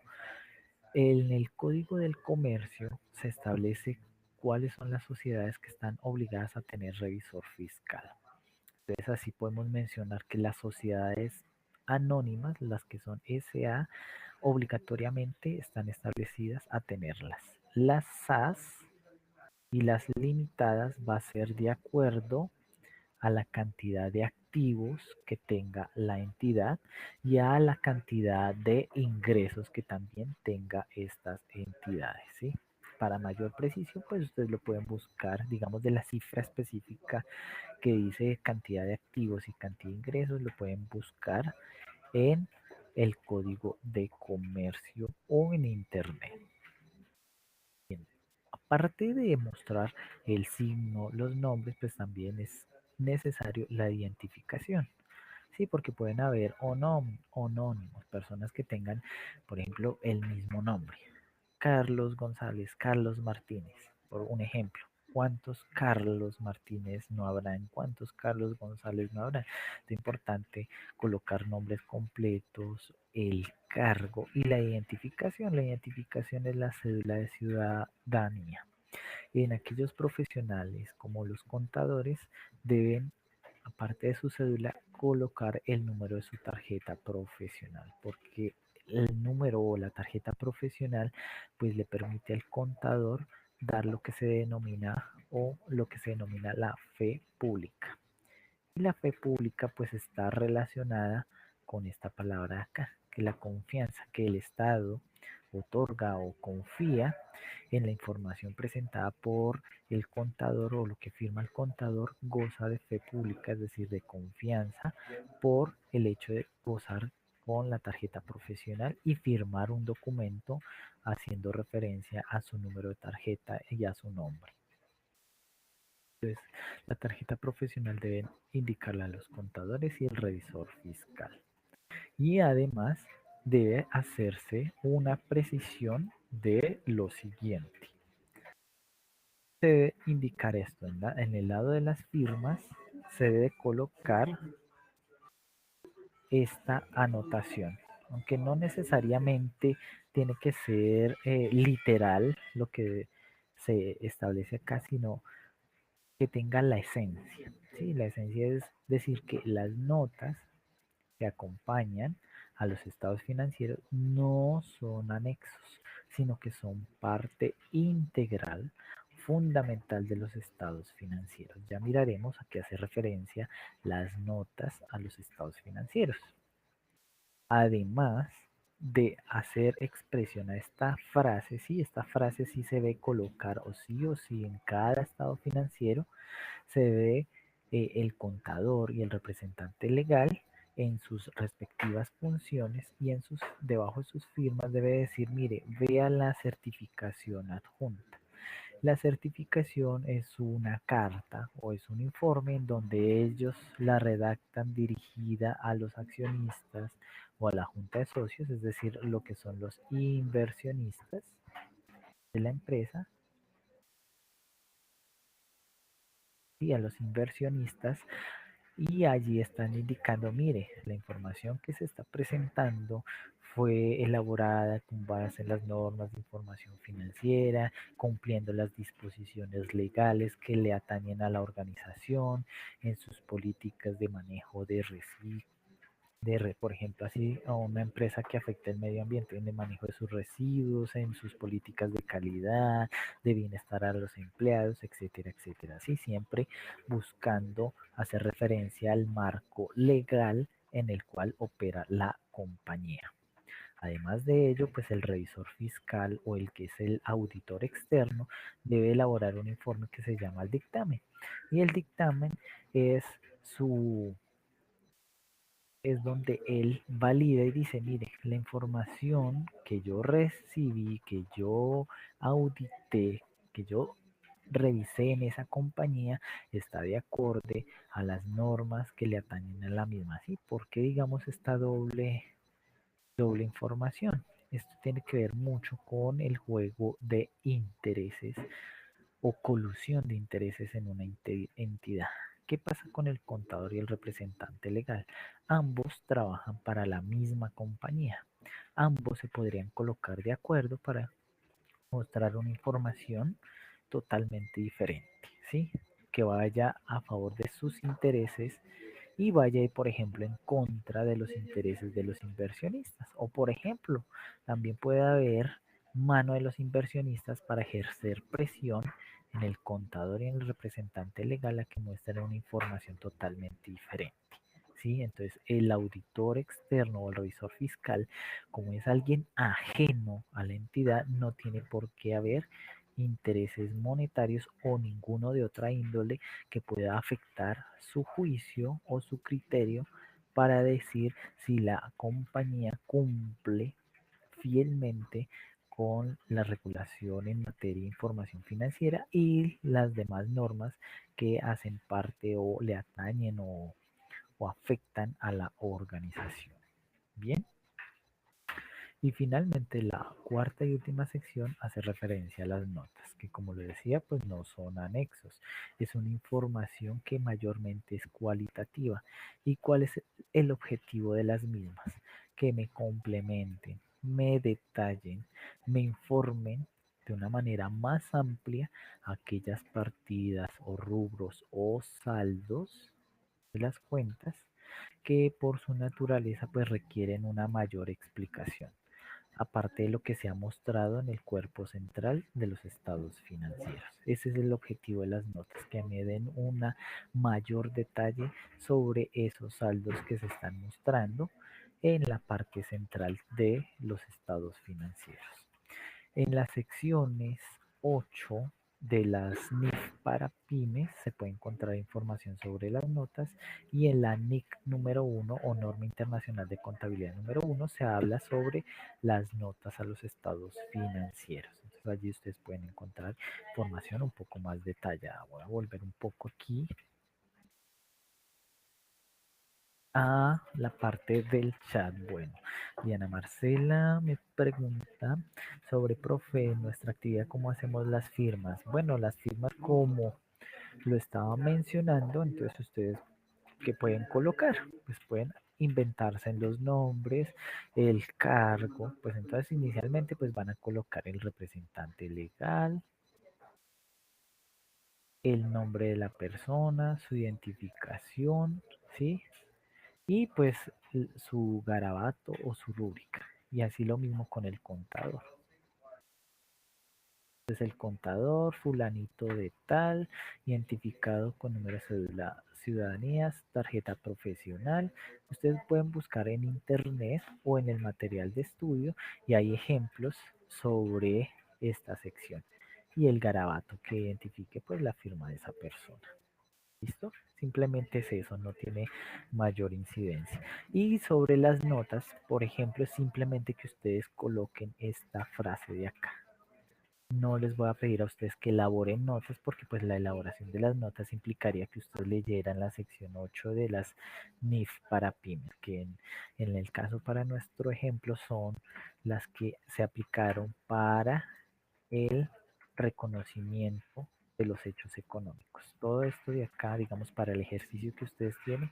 Speaker 1: En el Código del Comercio se establece cuáles son las sociedades que están obligadas a tener revisor fiscal. Entonces así podemos mencionar que las sociedades anónimas, las que son SA, obligatoriamente están establecidas a tenerlas. Las SAS y las limitadas va a ser de acuerdo a la cantidad de activos que tenga la entidad y a la cantidad de ingresos que también tenga estas entidades, ¿sí? Para mayor precisión, pues ustedes lo pueden buscar, digamos, de la cifra específica que dice cantidad de activos y cantidad de ingresos, lo pueden buscar en el código de comercio o en internet. Bien. Aparte de mostrar el signo, los nombres, pues también es necesario la identificación. Sí, porque pueden haber onónimos, personas que tengan, por ejemplo, el mismo nombre. Carlos González, Carlos Martínez, por un ejemplo. ¿Cuántos Carlos Martínez no habrán? ¿Cuántos Carlos González no habrán? Es importante colocar nombres completos, el cargo y la identificación. La identificación es la cédula de ciudadanía. En aquellos profesionales como los contadores deben, aparte de su cédula, colocar el número de su tarjeta profesional, porque el número o la tarjeta profesional pues le permite al contador dar lo que se denomina o lo que se denomina la fe pública. Y la fe pública pues está relacionada con esta palabra acá, que la confianza que el Estado otorga o confía en la información presentada por el contador o lo que firma el contador goza de fe pública, es decir, de confianza por el hecho de gozar con la tarjeta profesional y firmar un documento haciendo referencia a su número de tarjeta y a su nombre. Entonces, la tarjeta profesional deben indicarla a los contadores y el revisor fiscal. Y además debe hacerse una precisión de lo siguiente. Se debe indicar esto en el lado de las firmas, se debe colocar esta anotación, aunque no necesariamente tiene que ser literal lo que se establece acá, sino que tenga la esencia. ¿Sí? La esencia es decir que las notas que acompañan a los estados financieros no son anexos, sino que son parte integral, fundamental de los estados financieros. Ya miraremos a qué hace referencia las notas a los estados financieros. Además de hacer expresión a esta frase, sí, esta frase sí se debe colocar o sí en cada estado financiero, se debe el contador y el representante legal en sus respectivas funciones y debajo de sus firmas debe decir, mire, vea la certificación adjunta. La certificación es una carta o es un informe en donde ellos la redactan dirigida a los accionistas o a la junta de socios, es decir, lo que son los inversionistas de la empresa y a los inversionistas, y allí están indicando, mire, la información que se está presentando fue elaborada con base en las normas de información financiera, cumpliendo las disposiciones legales que le atañen a la organización, en sus políticas de manejo de residuos, por ejemplo, así a una empresa que afecta el medio ambiente, en el manejo de sus residuos, en sus políticas de calidad, de bienestar a los empleados, etcétera, etcétera. Así siempre buscando hacer referencia al marco legal en el cual opera la compañía. Además de ello, pues el revisor fiscal o el que es el auditor externo debe elaborar un informe que se llama el dictamen. Y el dictamen es su es donde él valida y dice, mire, la información que yo recibí, que yo audité, que yo revisé en esa compañía, está de acorde a las normas que le atañen a la misma. ¿Sí? ¿Por qué digamos esta doble información? Esto tiene que ver mucho con el juego de intereses o colusión de intereses en una entidad. ¿Qué pasa con el contador y el representante legal? Ambos trabajan para la misma compañía. Ambos se podrían colocar de acuerdo para mostrar una información totalmente diferente, ¿sí? Que vaya a favor de sus intereses y vaya, por ejemplo, en contra de los intereses de los inversionistas. O, por ejemplo, también puede haber mano de los inversionistas para ejercer presión en el contador y en el representante legal a que muestren una información totalmente diferente. ¿Sí? Entonces, el auditor externo o el revisor fiscal, como es alguien ajeno a la entidad, no tiene por qué haber intereses monetarios o ninguno de otra índole que pueda afectar su juicio o su criterio para decir si la compañía cumple fielmente con la regulación en materia de información financiera y las demás normas que hacen parte o le atañen o afectan a la organización. Bien. Y finalmente la cuarta y última sección hace referencia a las notas, que como lo decía, pues no son anexos, es una información que mayormente es cualitativa. ¿Y cuál es el objetivo de las mismas? Que me complementen, me detallen, me informen de una manera más amplia aquellas partidas o rubros o saldos de las cuentas que por su naturaleza pues requieren una mayor explicación, aparte de lo que se ha mostrado en el cuerpo central de los estados financieros. Ese es el objetivo de las notas, que me den una mayor detalle sobre esos saldos que se están mostrando en la parte central de los estados financieros. En las secciones 8 de las NIF para pymes se puede encontrar información sobre las notas, y en la NIC número 1 o norma internacional de contabilidad número 1 se habla sobre las notas a los estados financieros. Entonces allí ustedes pueden encontrar información un poco más detallada. Voy a volver un poco aquí a la parte del chat. Bueno, Diana Marcela me pregunta sobre, profe, nuestra actividad, ¿cómo hacemos las firmas? Bueno, las firmas como lo estaba mencionando, entonces ustedes que pueden colocar, pues pueden inventarse en los nombres, el cargo, pues entonces inicialmente pues van a colocar el representante legal, el nombre de la persona, su identificación, ¿sí? Y pues su garabato o su rúbrica. Y así lo mismo con el contador. Entonces el contador, fulanito de tal, identificado con número de cédula, ciudadanías, tarjeta profesional. Ustedes pueden buscar en internet o en el material de estudio y hay ejemplos sobre esta sección. Y el garabato que identifique pues la firma de esa persona. ¿Listo? Simplemente es eso, no tiene mayor incidencia. Y sobre las notas, por ejemplo, simplemente que ustedes coloquen esta frase de acá. No les voy a pedir a ustedes que elaboren notas porque pues la elaboración de las notas implicaría que ustedes leyeran la sección 8 de las NIF para pymes, que en el caso para nuestro ejemplo son las que se aplicaron para el reconocimiento de los hechos económicos. Todo esto de acá, digamos, para el ejercicio que ustedes tienen,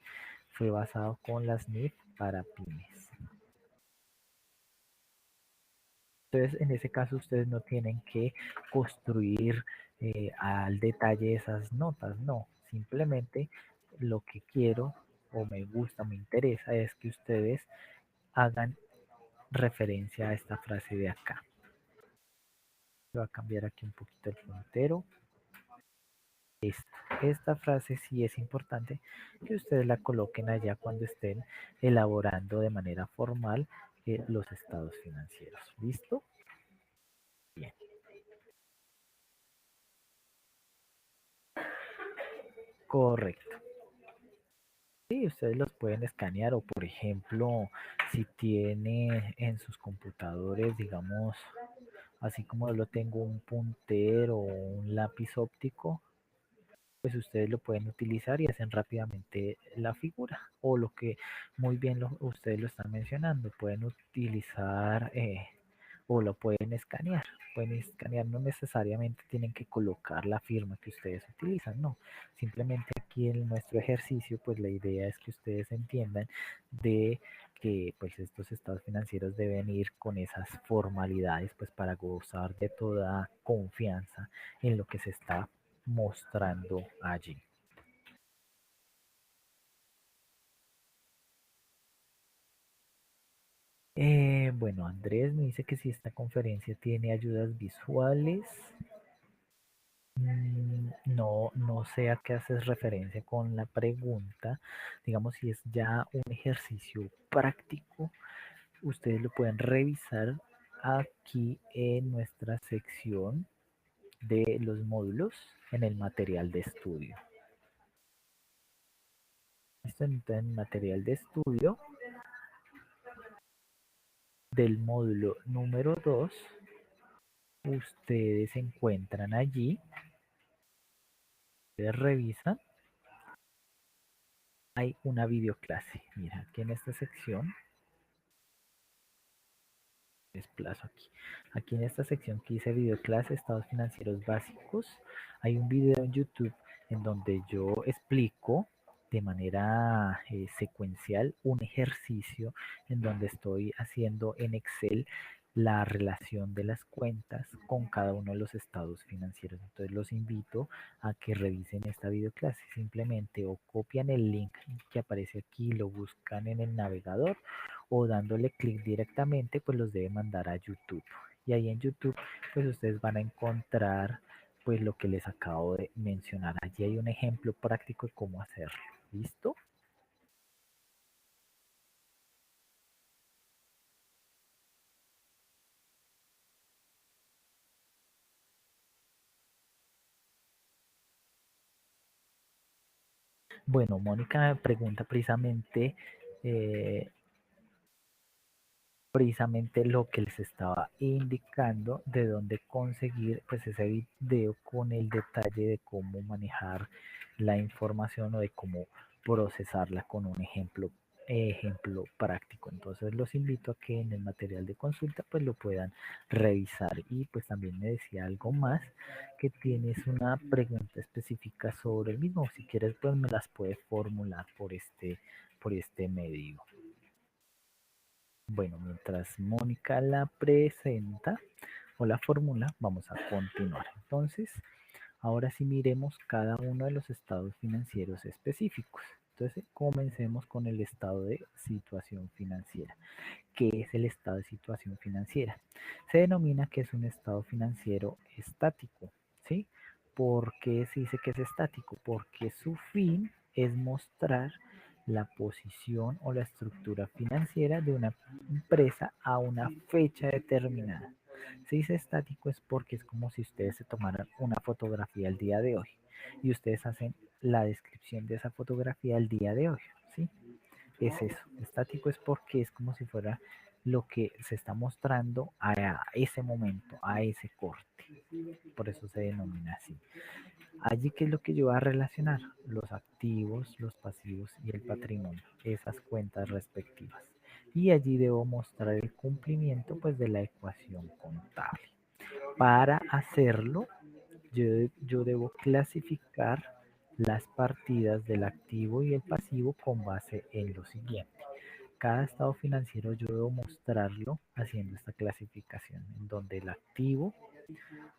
Speaker 1: fue basado con las NIF para pymes. Entonces, en ese caso, ustedes no tienen que construir al detalle esas notas, no. Simplemente lo que quiero o me gusta, me interesa es que ustedes hagan referencia a esta frase de acá. Voy a cambiar aquí un poquito el puntero. Esta frase sí es importante que ustedes la coloquen allá cuando estén elaborando de manera formal los estados financieros. ¿Listo? Bien, correcto. Sí, ustedes los pueden escanear o por ejemplo, si tiene en sus computadores, digamos, así como lo tengo un puntero o un lápiz óptico, pues ustedes lo pueden utilizar y hacen rápidamente la figura o lo que muy bien ustedes lo están mencionando, pueden utilizar o lo pueden escanear, no necesariamente tienen que colocar la firma que ustedes utilizan, no, simplemente aquí en nuestro ejercicio pues la idea es que ustedes entiendan de que pues estos estados financieros deben ir con esas formalidades pues para gozar de toda confianza en lo que se está mostrando allí. Bueno, Andrés me dice que si esta conferencia tiene ayudas visuales. No, no sé a qué haces referencia con la pregunta. Digamos, si es ya un ejercicio práctico, ustedes lo pueden revisar aquí en nuestra sección de los módulos en el material de estudio. Esto en el material de estudio del módulo número 2, ustedes encuentran allí, ustedes revisan, hay una videoclase. Mira, aquí en esta sección, desplazo aquí. Aquí en esta sección que dice videoclase, estados financieros básicos, hay un video en YouTube en donde yo explico de manera secuencial un ejercicio en donde estoy haciendo en Excel la relación de las cuentas con cada uno de los estados financieros. Entonces los invito a que revisen esta videoclase. Simplemente o copian el link que aparece aquí, lo buscan en el navegador o dándole clic directamente, pues los debe mandar a YouTube. Y ahí en YouTube, pues ustedes van a encontrar pues lo que les acabo de mencionar. Allí hay un ejemplo práctico de cómo hacerlo. ¿Listo? Bueno, Mónica me pregunta eh, precisamente lo que les estaba indicando de dónde conseguir pues ese video con el detalle de cómo manejar la información o de cómo procesarla con un ejemplo práctico. Entonces los invito a que en el material de consulta pues lo puedan revisar. Y pues también me decía algo más, que tienes una pregunta específica sobre el mismo. Si quieres pues me las puedes formular por este medio. Bueno, mientras Mónica la presenta o la fórmula, vamos a continuar. Entonces, ahora sí miremos cada uno de los estados financieros específicos. Entonces, comencemos con el estado de situación financiera. ¿Qué es el estado de situación financiera? Se denomina que es un estado financiero estático, ¿sí? ¿Por qué se dice que es estático? Porque su fin es mostrar la posición o la estructura financiera de una empresa a una fecha determinada. Se dice estático es porque es como si ustedes se tomaran una fotografía el día de hoy y ustedes hacen la descripción de esa fotografía el día de hoy, ¿sí? Es eso. Estático es porque es como si fuera lo que se está mostrando a ese momento, a ese corte. Por eso se denomina así. Allí, ¿qué es lo que yo voy a relacionar? Los activos, los pasivos y el patrimonio, esas cuentas respectivas. Y allí debo mostrar el cumplimiento pues de la ecuación contable. Para hacerlo, yo debo clasificar las partidas del activo y el pasivo con base en lo siguiente. Cada estado financiero yo debo mostrarlo haciendo esta clasificación, en donde el activo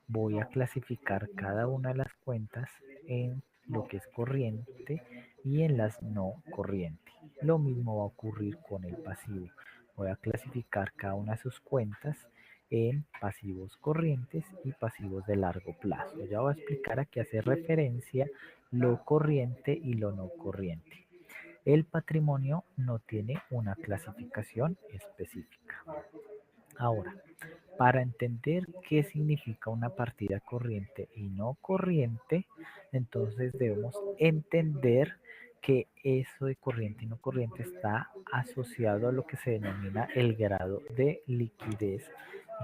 Speaker 1: voy a clasificar cada una de las cuentas en lo que es corriente y en las no corriente. Lo mismo va a ocurrir con el pasivo. Voy a clasificar cada una de sus cuentas en pasivos corrientes y pasivos de largo plazo. Ya voy a explicar a qué hace referencia lo corriente y lo no corriente. El patrimonio no tiene una clasificación específica. Ahora, para entender qué significa una partida corriente y no corriente, entonces debemos entender que eso de corriente y no corriente está asociado a lo que se denomina el grado de liquidez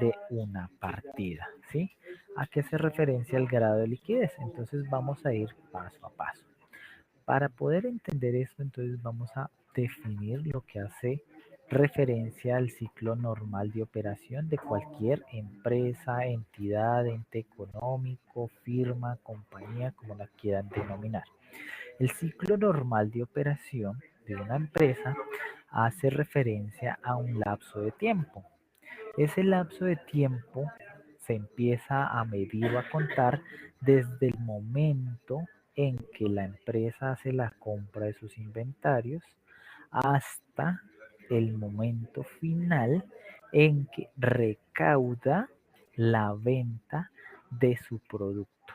Speaker 1: de una partida, ¿sí? ¿A qué hace referencia el grado de liquidez? Entonces vamos a ir paso a paso. Para poder entender esto, entonces vamos a definir lo que hace referencia al ciclo normal de operación de cualquier empresa, entidad, ente económico, firma, compañía, como la quieran denominar. El ciclo normal de operación de una empresa hace referencia a un lapso de tiempo. Ese lapso de tiempo se empieza a medir o a contar desde el momento en que la empresa hace la compra de sus inventarios hasta el momento final en que recauda la venta de su producto,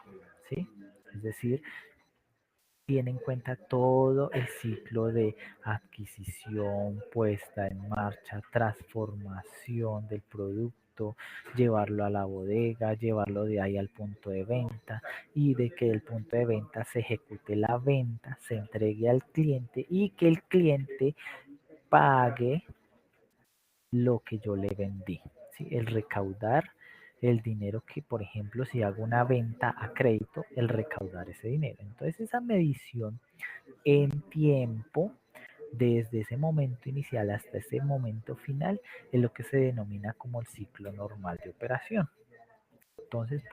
Speaker 1: ¿sí? Es decir, tiene en cuenta todo el ciclo de adquisición, puesta en marcha, transformación del producto, llevarlo a la bodega, llevarlo de ahí al punto de venta y de que el punto de venta se ejecute la venta, se entregue al cliente y que el cliente pague lo que yo le vendí, ¿sí? El recaudar el dinero que, por ejemplo, si hago una venta a crédito, el recaudar ese dinero. Entonces, esa medición en tiempo, desde ese momento inicial hasta ese momento final, es lo que se denomina como el ciclo normal de operación. Entonces,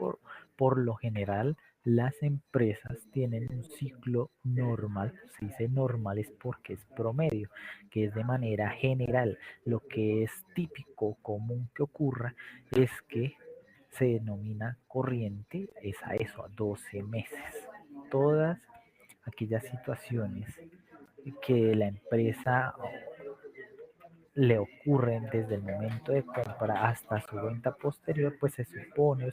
Speaker 1: por lo general, las empresas tienen un ciclo normal. Se dice normal es porque es promedio, que es de manera general. Lo que es típico, común que ocurra, es que se denomina corriente, es a eso, a 12 meses. Todas aquellas situaciones que la empresa le ocurren desde el momento de compra hasta su venta posterior, pues se supone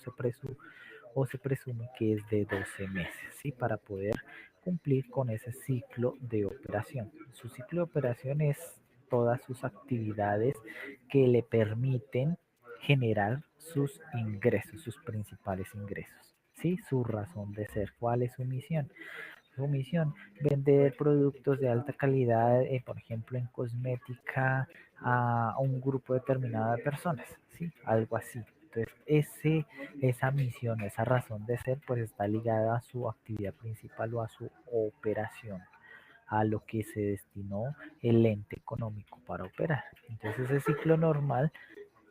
Speaker 1: o se presume que es de 12 meses, ¿sí? Para poder cumplir con ese ciclo de operación. Su ciclo de operación es todas sus actividades que le permiten generar sus ingresos, sus principales ingresos, ¿sí? Su razón de ser, cuál es su misión. Su misión, vender productos de alta calidad, por ejemplo, en cosmética a un grupo determinado de personas, ¿sí? Algo así. Entonces, esa misión, esa razón de ser, pues está ligada a su actividad principal o a su operación, a lo que se destinó el ente económico para operar. Entonces, ese ciclo normal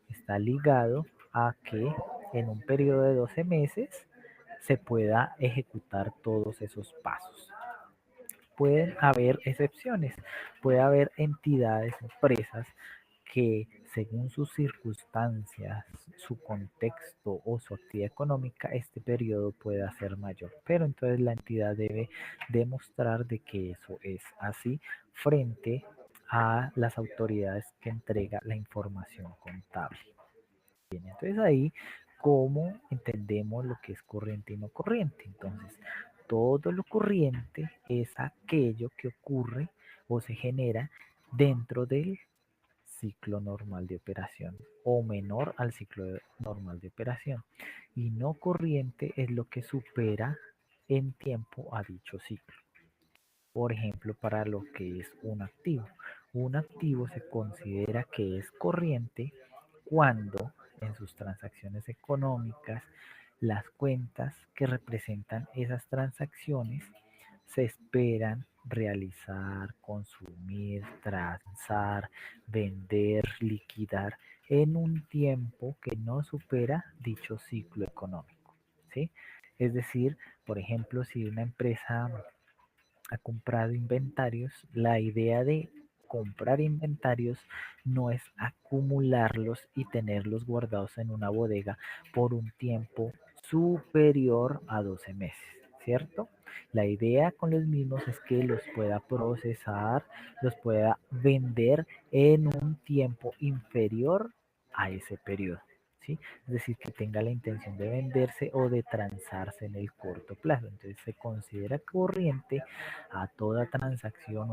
Speaker 1: está ligado a que en un periodo de 12 meses se pueda ejecutar todos esos pasos. Pueden haber excepciones, puede haber entidades, empresas que según sus circunstancias, su contexto o su actividad económica, este periodo pueda ser mayor. Pero entonces la entidad debe demostrar de que eso es así frente a las autoridades que entrega la información contable. Bien, entonces ahí, ¿cómo entendemos lo que es corriente y no corriente? Entonces, todo lo corriente es aquello que ocurre o se genera dentro del ciclo normal de operación o menor al ciclo normal de operación. Y no corriente es lo que supera en tiempo a dicho ciclo. por ejemplo, para lo que es un activo. Un activo se considera que es corriente cuando en sus transacciones económicas las cuentas que representan esas transacciones se esperan realizar, consumir, transar, vender, liquidar en un tiempo que no supera dicho ciclo económico, ¿sí? Es decir, por ejemplo, si una empresa ha comprado inventarios, la idea de comprar inventarios no es acumularlos y tenerlos guardados en una bodega por un tiempo superior a 12 meses, ¿cierto? La idea con los mismos es que los pueda procesar, los pueda vender en un tiempo inferior a ese periodo, ¿sí? Es decir, que tenga la intención de venderse o de transarse en el corto plazo. Entonces se considera corriente a toda transacción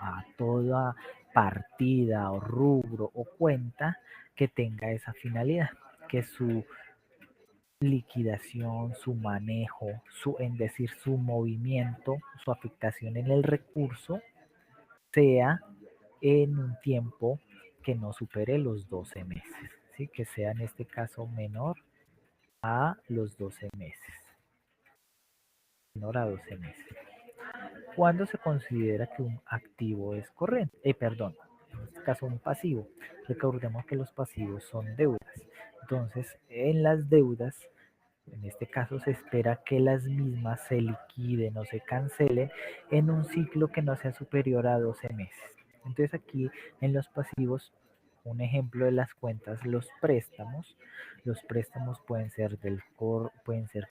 Speaker 1: a toda partida o rubro o cuenta que tenga esa finalidad, que su liquidación, su manejo, es decir, su movimiento, su afectación en el recurso sea en un tiempo que no supere los 12 meses, ¿sí? Que sea en este caso menor a los 12 meses, menor a 12 meses. ¿Cuándo se considera que un activo es corriente? Perdón, en este caso un pasivo. Recordemos que los pasivos son deudas. Entonces, en las deudas, en este caso se espera que las mismas se liquiden o se cancelen en un ciclo que no sea superior a 12 meses. Entonces aquí en los pasivos, un ejemplo de las cuentas, los préstamos pueden ser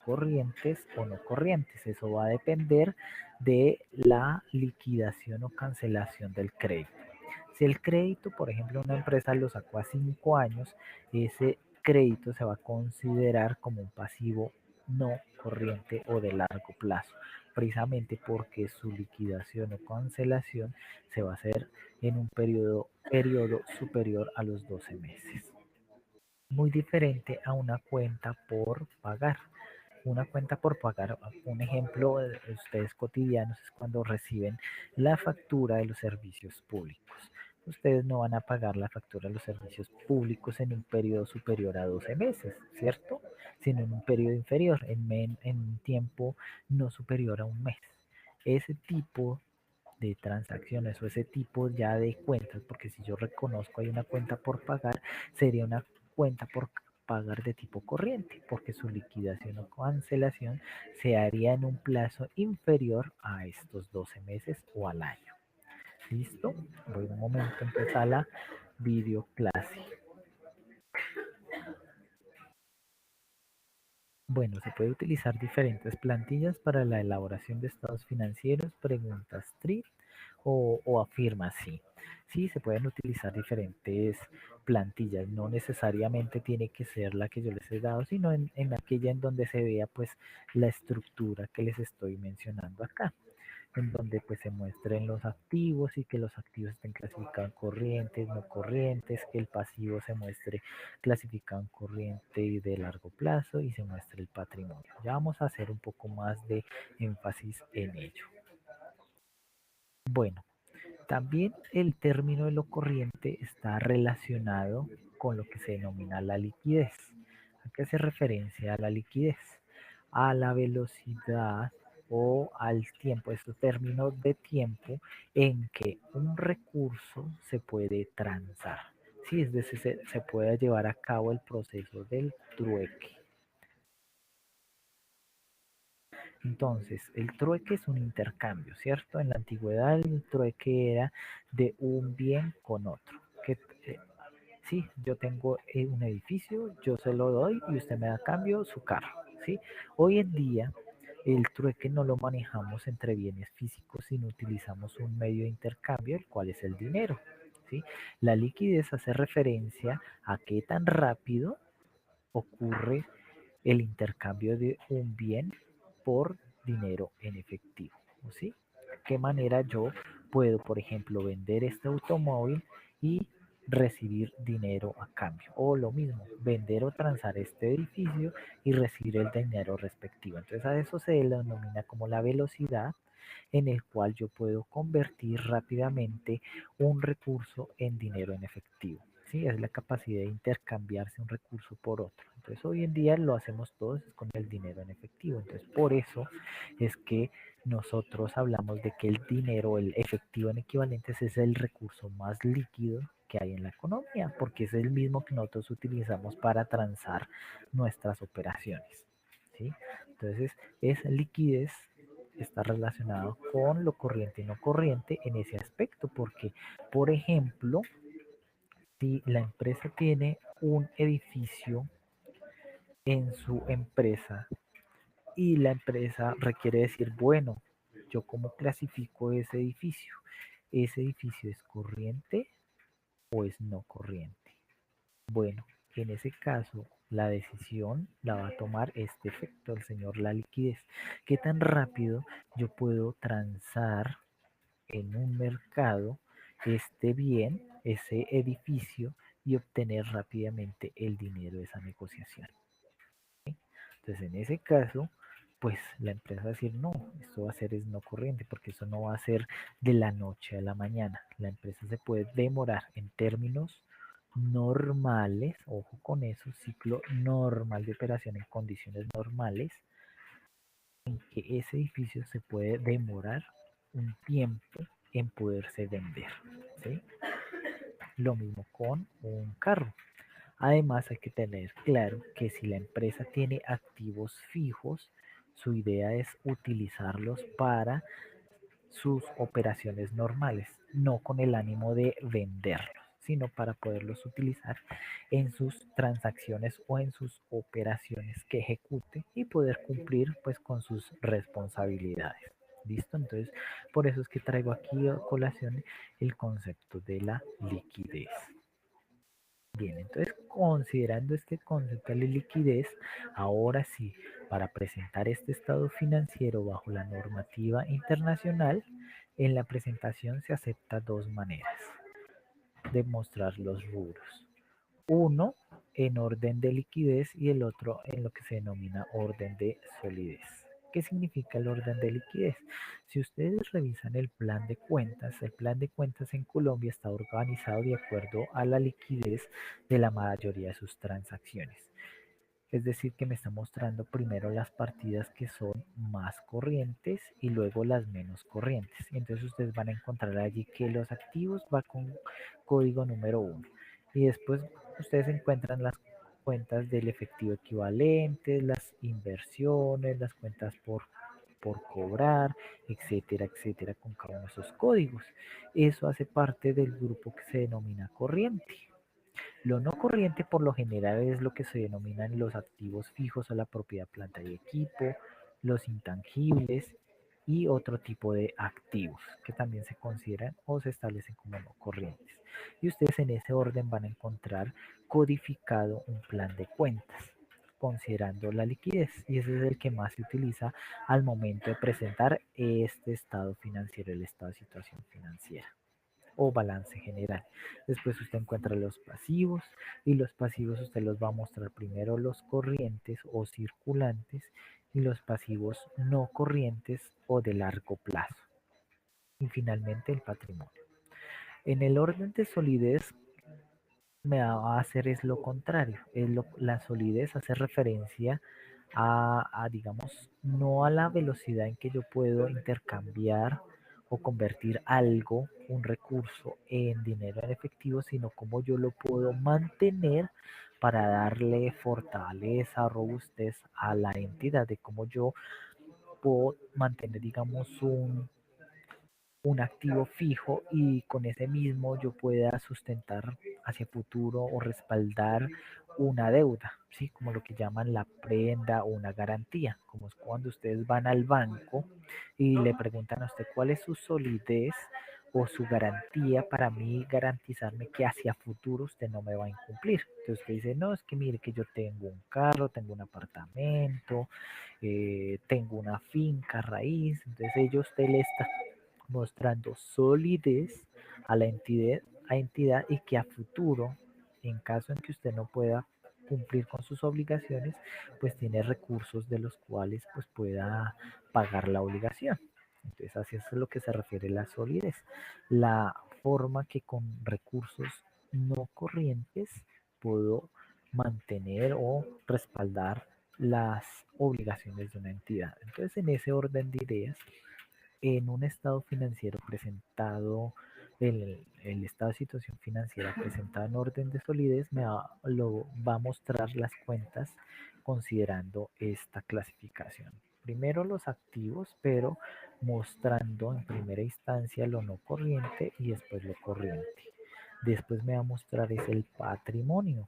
Speaker 1: corrientes o no corrientes. Eso va a depender de la liquidación o cancelación del crédito. Si el crédito, por ejemplo, una empresa lo sacó a 5 años, ese crédito se va a considerar como un pasivo no corriente o de largo plazo, precisamente porque su liquidación o cancelación se va a hacer en un periodo superior a los 12 meses. Muy diferente a una cuenta por pagar. Una cuenta por pagar, un ejemplo de ustedes cotidianos es cuando reciben la factura de los servicios públicos. Ustedes no van a pagar la factura de los servicios públicos en un periodo superior a 12 meses, ¿cierto? Sino en un periodo inferior, en un tiempo no superior a un mes. Ese tipo de transacciones o ese tipo ya de cuentas, porque si yo reconozco hay una cuenta por pagar, sería una cuenta por pagar de tipo corriente, porque su liquidación o cancelación se haría en un plazo inferior a estos 12 meses o al año. ¿Listo? Voy un momento a empezar la videoclase. Bueno, se puede utilizar diferentes plantillas para la elaboración de estados financieros, preguntas TRI o afirma sí. Sí, se pueden utilizar diferentes plantillas, no necesariamente tiene que ser la que yo les he dado, sino en aquella en donde se vea pues la estructura que les estoy mencionando acá, en donde pues se muestren los activos y que los activos estén clasificados en corrientes, no corrientes, que el pasivo se muestre clasificado en corriente y de largo plazo y se muestre el patrimonio. Ya vamos a hacer un poco más de énfasis en ello. Bueno, también el término de lo corriente está relacionado con lo que se denomina la liquidez. ¿A qué hace referencia a la liquidez? A la velocidad o al tiempo, estos términos de tiempo en que un recurso se puede transar. Sí, es decir, se puede llevar a cabo el proceso del trueque. Entonces, el trueque es un intercambio, ¿cierto? En la antigüedad el trueque era de un bien con otro. Que, eh, sí, yo tengo un edificio, yo se lo doy y usted me da a cambio su carro, ¿sí? Hoy en día el trueque no lo manejamos entre bienes físicos, sino utilizamos un medio de intercambio, el cual es el dinero, ¿sí? La liquidez hace referencia a qué tan rápido ocurre el intercambio de un bien por dinero en efectivo, ¿sí? ¿De qué manera yo puedo, por ejemplo, vender este automóvil y recibir dinero a cambio? O lo mismo, vender o transar este edificio y recibir el dinero respectivo. Entonces a eso se le denomina como la velocidad en el cual yo puedo convertir rápidamente un recurso en dinero en efectivo. ¿Sí? Es la capacidad de intercambiarse un recurso por otro. Entonces hoy en día lo hacemos todos con el dinero en efectivo. Entonces por eso es que nosotros hablamos de que el dinero, el efectivo en equivalentes, es el recurso más líquido que hay en la economía, porque es el mismo que nosotros utilizamos para transar nuestras operaciones. ¿Sí? Entonces, es liquidez, está relacionado con lo corriente y no corriente en ese aspecto, porque, por ejemplo, si la empresa tiene un edificio en su empresa y la empresa requiere decir, bueno, yo cómo clasifico ese edificio. ¿Ese edificio es corriente o es no corriente? Bueno, en ese caso, la decisión la va a tomar este efecto, el señor la liquidez. ¿Qué tan rápido yo puedo transar en un mercado este bien, ese edificio, y obtener rápidamente el dinero de esa negociación? Entonces, en ese caso, pues la empresa va a decir, no, esto va a ser es no corriente, porque eso no va a ser de la noche a la mañana. La empresa se puede demorar en términos normales, ojo con eso, ciclo normal de operación en condiciones normales, en que ese edificio se puede demorar un tiempo en poderse vender. ¿Sí? Lo mismo con un carro. Además, hay que tener claro que si la empresa tiene activos fijos, su idea es utilizarlos para sus operaciones normales, no con el ánimo de venderlos, sino para poderlos utilizar en sus transacciones o en sus operaciones que ejecute y poder cumplir pues con sus responsabilidades. ¿Listo? Entonces, por eso es que traigo aquí a colación el concepto de la liquidez. Bien, entonces considerando este concepto de liquidez, ahora sí, para presentar este estado financiero bajo la normativa internacional, en la presentación se acepta dos maneras de mostrar los rubros. Uno en orden de liquidez y el otro en lo que se denomina orden de solidez. ¿Qué significa el orden de liquidez? Si ustedes revisan el plan de cuentas en Colombia está organizado de acuerdo a la liquidez de la mayoría de sus transacciones. Es decir, que me está mostrando primero las partidas que son más corrientes y luego las menos corrientes. Y entonces ustedes van a encontrar allí que los activos va con código número 1. Y después ustedes encuentran las cuentas del efectivo equivalente, las inversiones, las cuentas por cobrar, etcétera, etcétera, con cada uno de esos códigos. Eso hace parte del grupo que se denomina corriente. Lo no corriente por lo general es lo que se denominan los activos fijos o la propiedad, planta y equipo, los intangibles y otro tipo de activos que también se consideran o se establecen como no corrientes. Y ustedes en ese orden van a encontrar codificado un plan de cuentas considerando la liquidez y ese es el que más se utiliza al momento de presentar este estado financiero, el estado de situación financiera o balance general. Después usted encuentra los pasivos y los pasivos usted los va a mostrar primero los corrientes o circulantes y los pasivos no corrientes o de largo plazo. Y finalmente el patrimonio. En el orden de solidez me va a hacer es lo contrario. La solidez hace referencia digamos, no a la velocidad en que yo puedo intercambiar o convertir algo, un recurso, en dinero en efectivo, sino cómo yo lo puedo mantener para darle fortaleza, robustez a la entidad, de cómo yo puedo mantener, digamos, un activo fijo y con ese mismo yo pueda sustentar hacia futuro o respaldar una deuda, ¿sí? Como lo que llaman la prenda o una garantía, como es cuando ustedes van al banco y le preguntan a usted cuál es su solidez o su garantía para mí garantizarme que hacia futuro usted no me va a incumplir. Entonces usted dice, no, es que mire que yo tengo un carro, tengo un apartamento, tengo una finca raíz, entonces ellos usted le está mostrando solidez a la entidad y que a futuro, en caso en que usted no pueda cumplir con sus obligaciones, pues tiene recursos de los cuales pues pueda pagar la obligación. Entonces, así es lo que se refiere la solidez. La forma que con recursos no corrientes puedo mantener o respaldar las obligaciones de una entidad. Entonces, en ese orden de ideas, en un estado financiero presentado, el estado de situación financiera presentado en orden de solidez lo va a mostrar las cuentas considerando esta clasificación. Primero los activos, pero mostrando en primera instancia lo no corriente y después lo corriente. Después me va a mostrar es el patrimonio,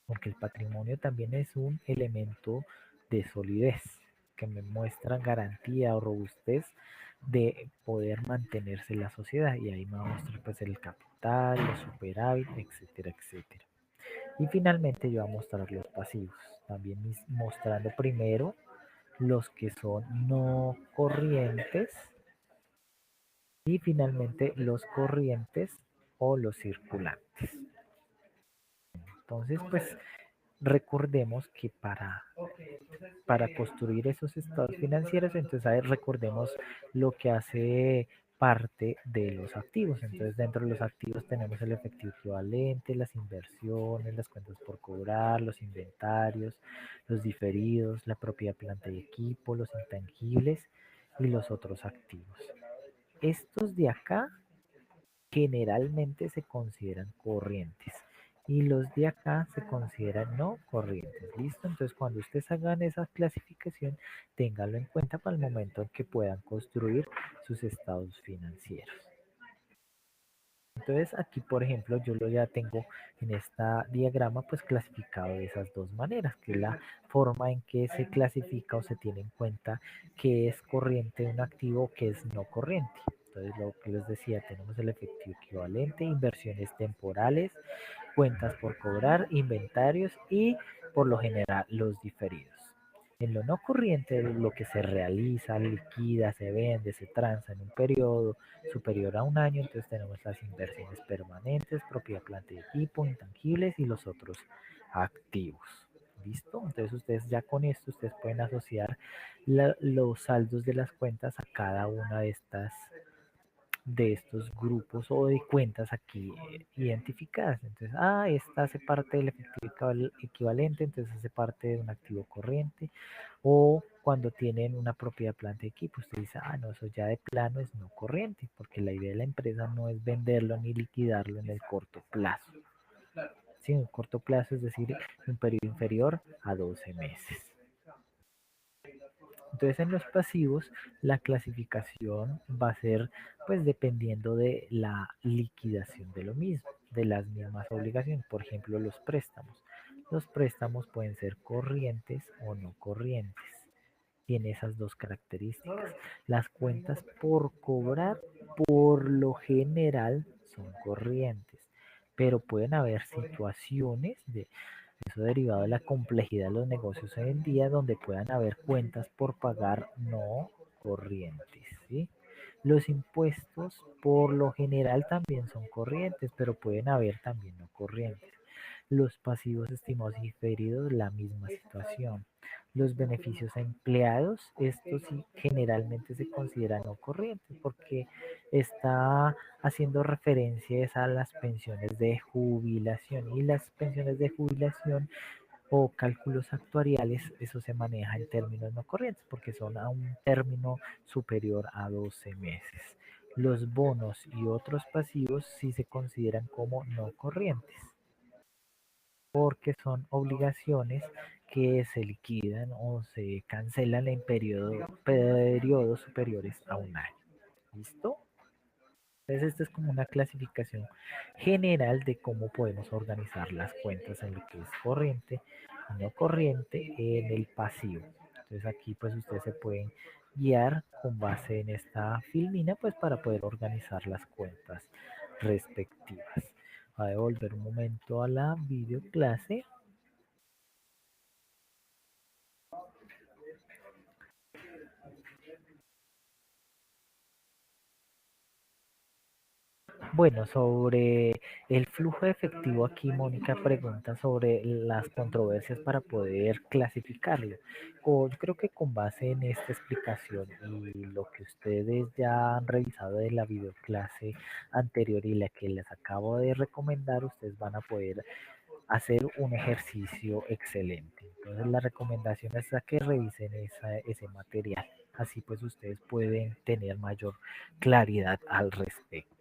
Speaker 1: porque el patrimonio también es un elemento de solidez que me muestra garantía o robustez de poder mantenerse la sociedad, y ahí me va a mostrar pues el capital, los superávit, etcétera, etcétera. Y finalmente yo voy a mostrar los pasivos, también mostrando primero los que son no corrientes y finalmente los corrientes o los circulantes. Entonces, pues recordemos que para construir esos estados financieros, entonces recordemos lo que hace parte de los activos. Entonces, dentro de los activos tenemos el efectivo equivalente, las inversiones, las cuentas por cobrar, los inventarios, los diferidos, la propiedad, planta y equipo, los intangibles y los otros activos. Estos de acá generalmente se consideran corrientes y los de acá se consideran no corrientes. ¿Listo? Entonces, cuando ustedes hagan esa clasificación, ténganlo en cuenta para el momento en que puedan construir sus estados financieros. Entonces, aquí, por ejemplo, yo lo ya tengo en esta diagrama, pues clasificado de esas dos maneras, que es la forma en que se clasifica o se tiene en cuenta que es corriente un activo, que es no corriente. Entonces, lo que les decía, tenemos el efectivo equivalente, inversiones temporales, cuentas por cobrar, inventarios y por lo general los diferidos. En lo no corriente, lo que se realiza, liquida, se vende, se transa en un periodo superior a un año, entonces tenemos las inversiones permanentes, propiedad, planta y equipo, intangibles y los otros activos. ¿Listo? Entonces ustedes ya con esto, ustedes pueden asociar los saldos de las cuentas a cada una de estos grupos o de cuentas aquí identificadas. Entonces, esta hace parte del efectivo equivalente, entonces hace parte de un activo corriente. O cuando tienen una propiedad, planta y equipo, usted dice, no, eso ya de plano es no corriente, porque la idea de la empresa no es venderlo ni liquidarlo en el corto plazo. Sí, en el corto plazo, es decir, un periodo inferior a 12 meses. Entonces en los pasivos la clasificación va a ser pues dependiendo de la liquidación de lo mismo, de las mismas obligaciones. Por ejemplo, los préstamos. Los préstamos pueden ser corrientes o no corrientes. Tiene esas dos características. Las cuentas por cobrar por lo general son corrientes, pero pueden haber situaciones de eso derivado de la complejidad de los negocios hoy en día, donde puedan haber cuentas por pagar no corrientes, ¿sí? Los impuestos por lo general también son corrientes, pero pueden haber también no corrientes. Los pasivos estimados y diferidos, la misma situación. Los beneficios a empleados, estos sí generalmente se consideran no corrientes porque está haciendo referencias a las pensiones de jubilación, y las pensiones de jubilación o cálculos actuariales, eso se maneja en términos no corrientes porque son a un término superior a 12 meses. Los bonos y otros pasivos sí se consideran como no corrientes porque son obligaciones que se liquidan o se cancelan en periodos superiores a un año. ¿Listo? Entonces, esta es como una clasificación general de cómo podemos organizar las cuentas en lo que es corriente y no corriente en el pasivo. Entonces, aquí pues ustedes se pueden guiar con base en esta filmina pues para poder organizar las cuentas respectivas. Voy a devolver un momento a la videoclase. Bueno, sobre el flujo de efectivo aquí, Mónica pregunta sobre las controversias para poder clasificarlo. Yo creo que con base en esta explicación y lo que ustedes ya han revisado de la videoclase anterior y la que les acabo de recomendar, ustedes van a poder hacer un ejercicio excelente. Entonces la recomendación es a que revisen ese material. Así pues ustedes pueden tener mayor claridad al respecto.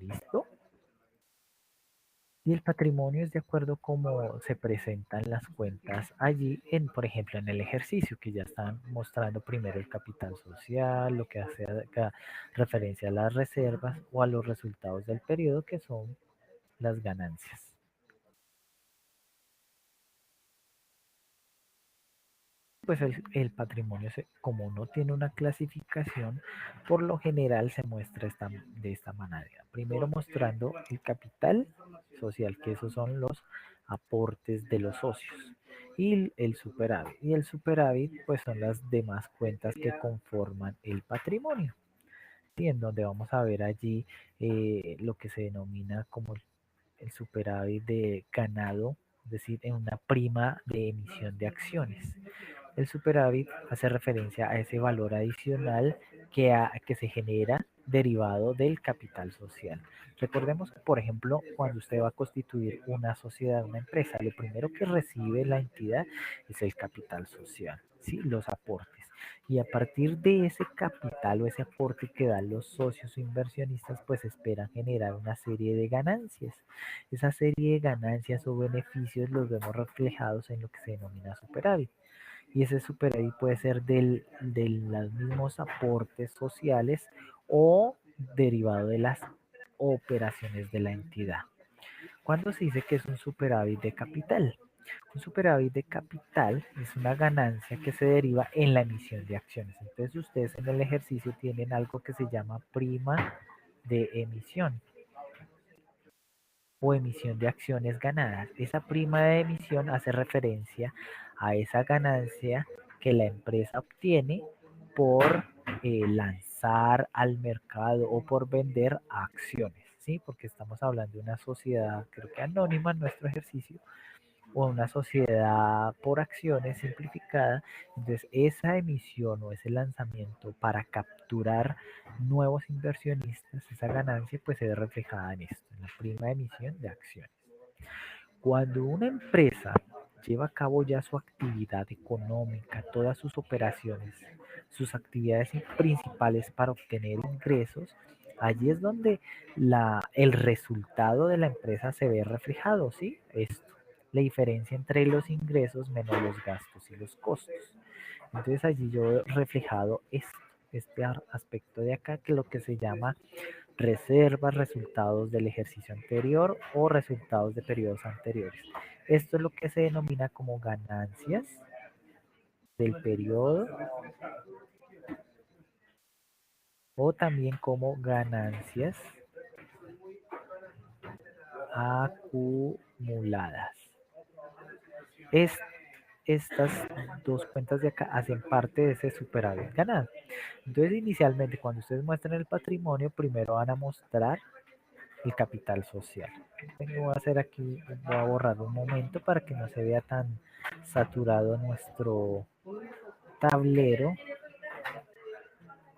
Speaker 1: ¿Listo? Y el patrimonio es de acuerdo a cómo se presentan las cuentas allí, por ejemplo, en el ejercicio, que ya están mostrando primero el capital social, lo que hace referencia a las reservas o a los resultados del periodo, que son las ganancias. Pues el patrimonio, como no tiene una clasificación, por lo general se muestra de esta manera. Primero mostrando el capital social, que esos son los aportes de los socios, y el superávit. Y el superávit, pues son las demás cuentas que conforman el patrimonio. Sí, en donde vamos a ver allí lo que se denomina como el superávit de ganado, es decir, en una prima de emisión de acciones. El superávit hace referencia a ese valor adicional que se genera derivado del capital social. Recordemos que, por ejemplo, cuando usted va a constituir una sociedad, una empresa, lo primero que recibe la entidad es el capital social, ¿sí? Los aportes. Y a partir de ese capital o ese aporte que dan los socios o inversionistas, pues esperan generar una serie de ganancias. Esa serie de ganancias o beneficios los vemos reflejados en lo que se denomina superávit. Y ese superávit puede ser de los mismos aportes sociales o derivado de las operaciones de la entidad. ¿Cuándo se dice que es un superávit de capital? Un superávit de capital es una ganancia que se deriva en la emisión de acciones. Entonces ustedes en el ejercicio tienen algo que se llama prima de emisión o emisión de acciones ganadas. Esa prima de emisión hace referencia a esa ganancia que la empresa obtiene por lanzar al mercado o por vender acciones, ¿sí? Porque estamos hablando de una sociedad, creo que anónima en nuestro ejercicio, o una sociedad por acciones simplificada. Entonces, esa emisión o ese lanzamiento para capturar nuevos inversionistas, esa ganancia pues se ve reflejada en esto, en la prima de emisión de acciones. Cuando una empresa lleva a cabo ya su actividad económica, todas sus operaciones, sus actividades principales para obtener ingresos, allí es donde el resultado de la empresa se ve reflejado, ¿sí? Esto, la diferencia entre los ingresos menos los gastos y los costos. Entonces allí yo veo reflejado este aspecto de acá, que es lo que se llama reservas, resultados del ejercicio anterior o resultados de periodos anteriores. Esto es lo que se denomina como ganancias del periodo o también como ganancias acumuladas. Es, estas dos cuentas de acá hacen parte de ese superávit ganado. Entonces, inicialmente, cuando ustedes muestran el patrimonio, primero van a mostrar el capital social. Voy a hacer aquí, voy a borrar un momento para que no se vea tan saturado nuestro tablero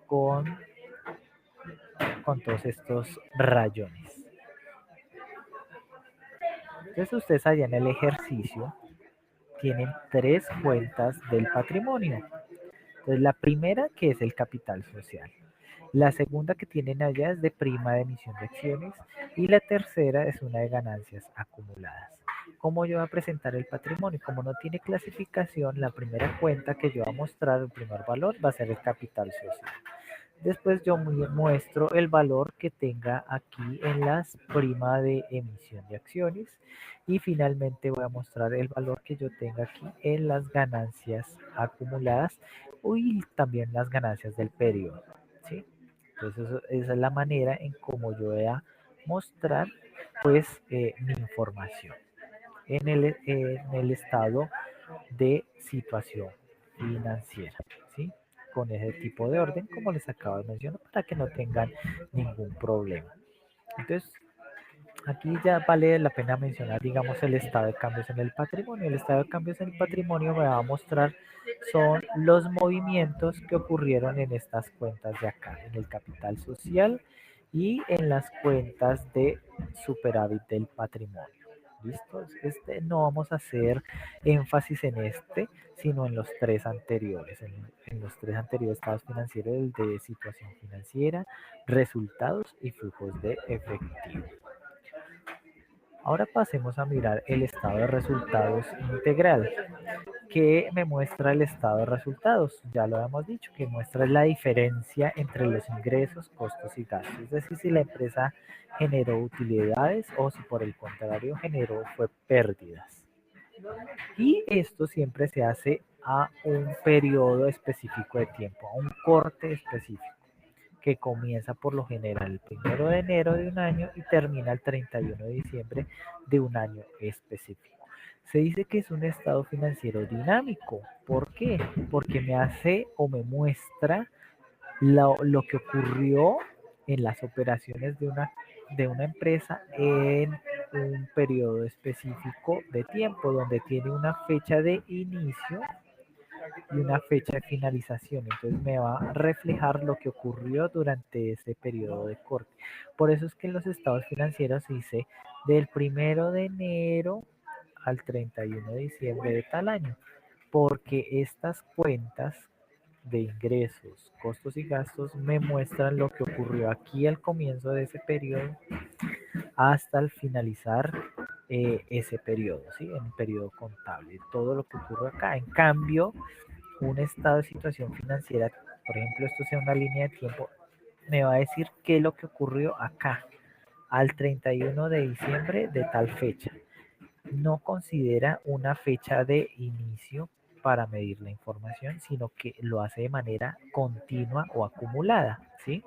Speaker 1: con, con todos estos rayones. Entonces ustedes allá en el ejercicio tienen tres cuentas del patrimonio. Entonces la primera que es el capital social. La segunda que tienen allá es de prima de emisión de acciones y la tercera es una de ganancias acumuladas. ¿Cómo yo voy a presentar el patrimonio? Como no tiene clasificación, la primera cuenta que yo voy a mostrar, el primer valor, va a ser el capital social. Después yo muestro el valor que tenga aquí en las prima de emisión de acciones y finalmente voy a mostrar el valor que yo tenga aquí en las ganancias acumuladas y también las ganancias del periodo, ¿sí? Entonces esa es la manera en cómo yo voy a mostrar pues mi información en el estado de situación financiera, ¿sí? Con ese tipo de orden, como les acabo de mencionar, para que no tengan ningún problema. Entonces, aquí ya vale la pena mencionar, digamos, el estado de cambios en el patrimonio. El estado de cambios en el patrimonio me va a mostrar son los movimientos que ocurrieron en estas cuentas de acá, en el capital social y en las cuentas de superávit del patrimonio. ¿Listo? No vamos a hacer énfasis en este, sino en los tres anteriores. En los tres anteriores estados financieros, el de situación financiera, resultados y flujos de efectivo. Ahora pasemos a mirar el estado de resultados integral, que me muestra el estado de resultados. Ya lo hemos dicho, que muestra la diferencia entre los ingresos, costos y gastos. Es decir, si la empresa generó utilidades o si por el contrario generó fue pérdidas. Y esto siempre se hace a un periodo específico de tiempo, a un corte específico, que comienza por lo general el 1 de enero de un año y termina el 31 de diciembre de un año específico. Se dice que es un estado financiero dinámico. ¿Por qué? Porque me hace o me muestra lo que ocurrió en las operaciones de una empresa en un periodo específico de tiempo, donde tiene una fecha de inicio y una fecha de finalización. Entonces me va a reflejar lo que ocurrió durante ese periodo de corte. Por eso es que en los estados financieros se dice del 1 de enero al 31 de diciembre de tal año, porque estas cuentas de ingresos, costos y gastos me muestran lo que ocurrió aquí al comienzo de ese periodo hasta el finalizar ese periodo, ¿sí? En el periodo contable, todo lo que ocurre acá. En cambio, un estado de situación financiera, por ejemplo, esto sea una línea de tiempo, me va a decir qué es lo que ocurrió acá, al 31 de diciembre de tal fecha. No considera una fecha de inicio para medir la información, sino que lo hace de manera continua o acumulada, ¿sí?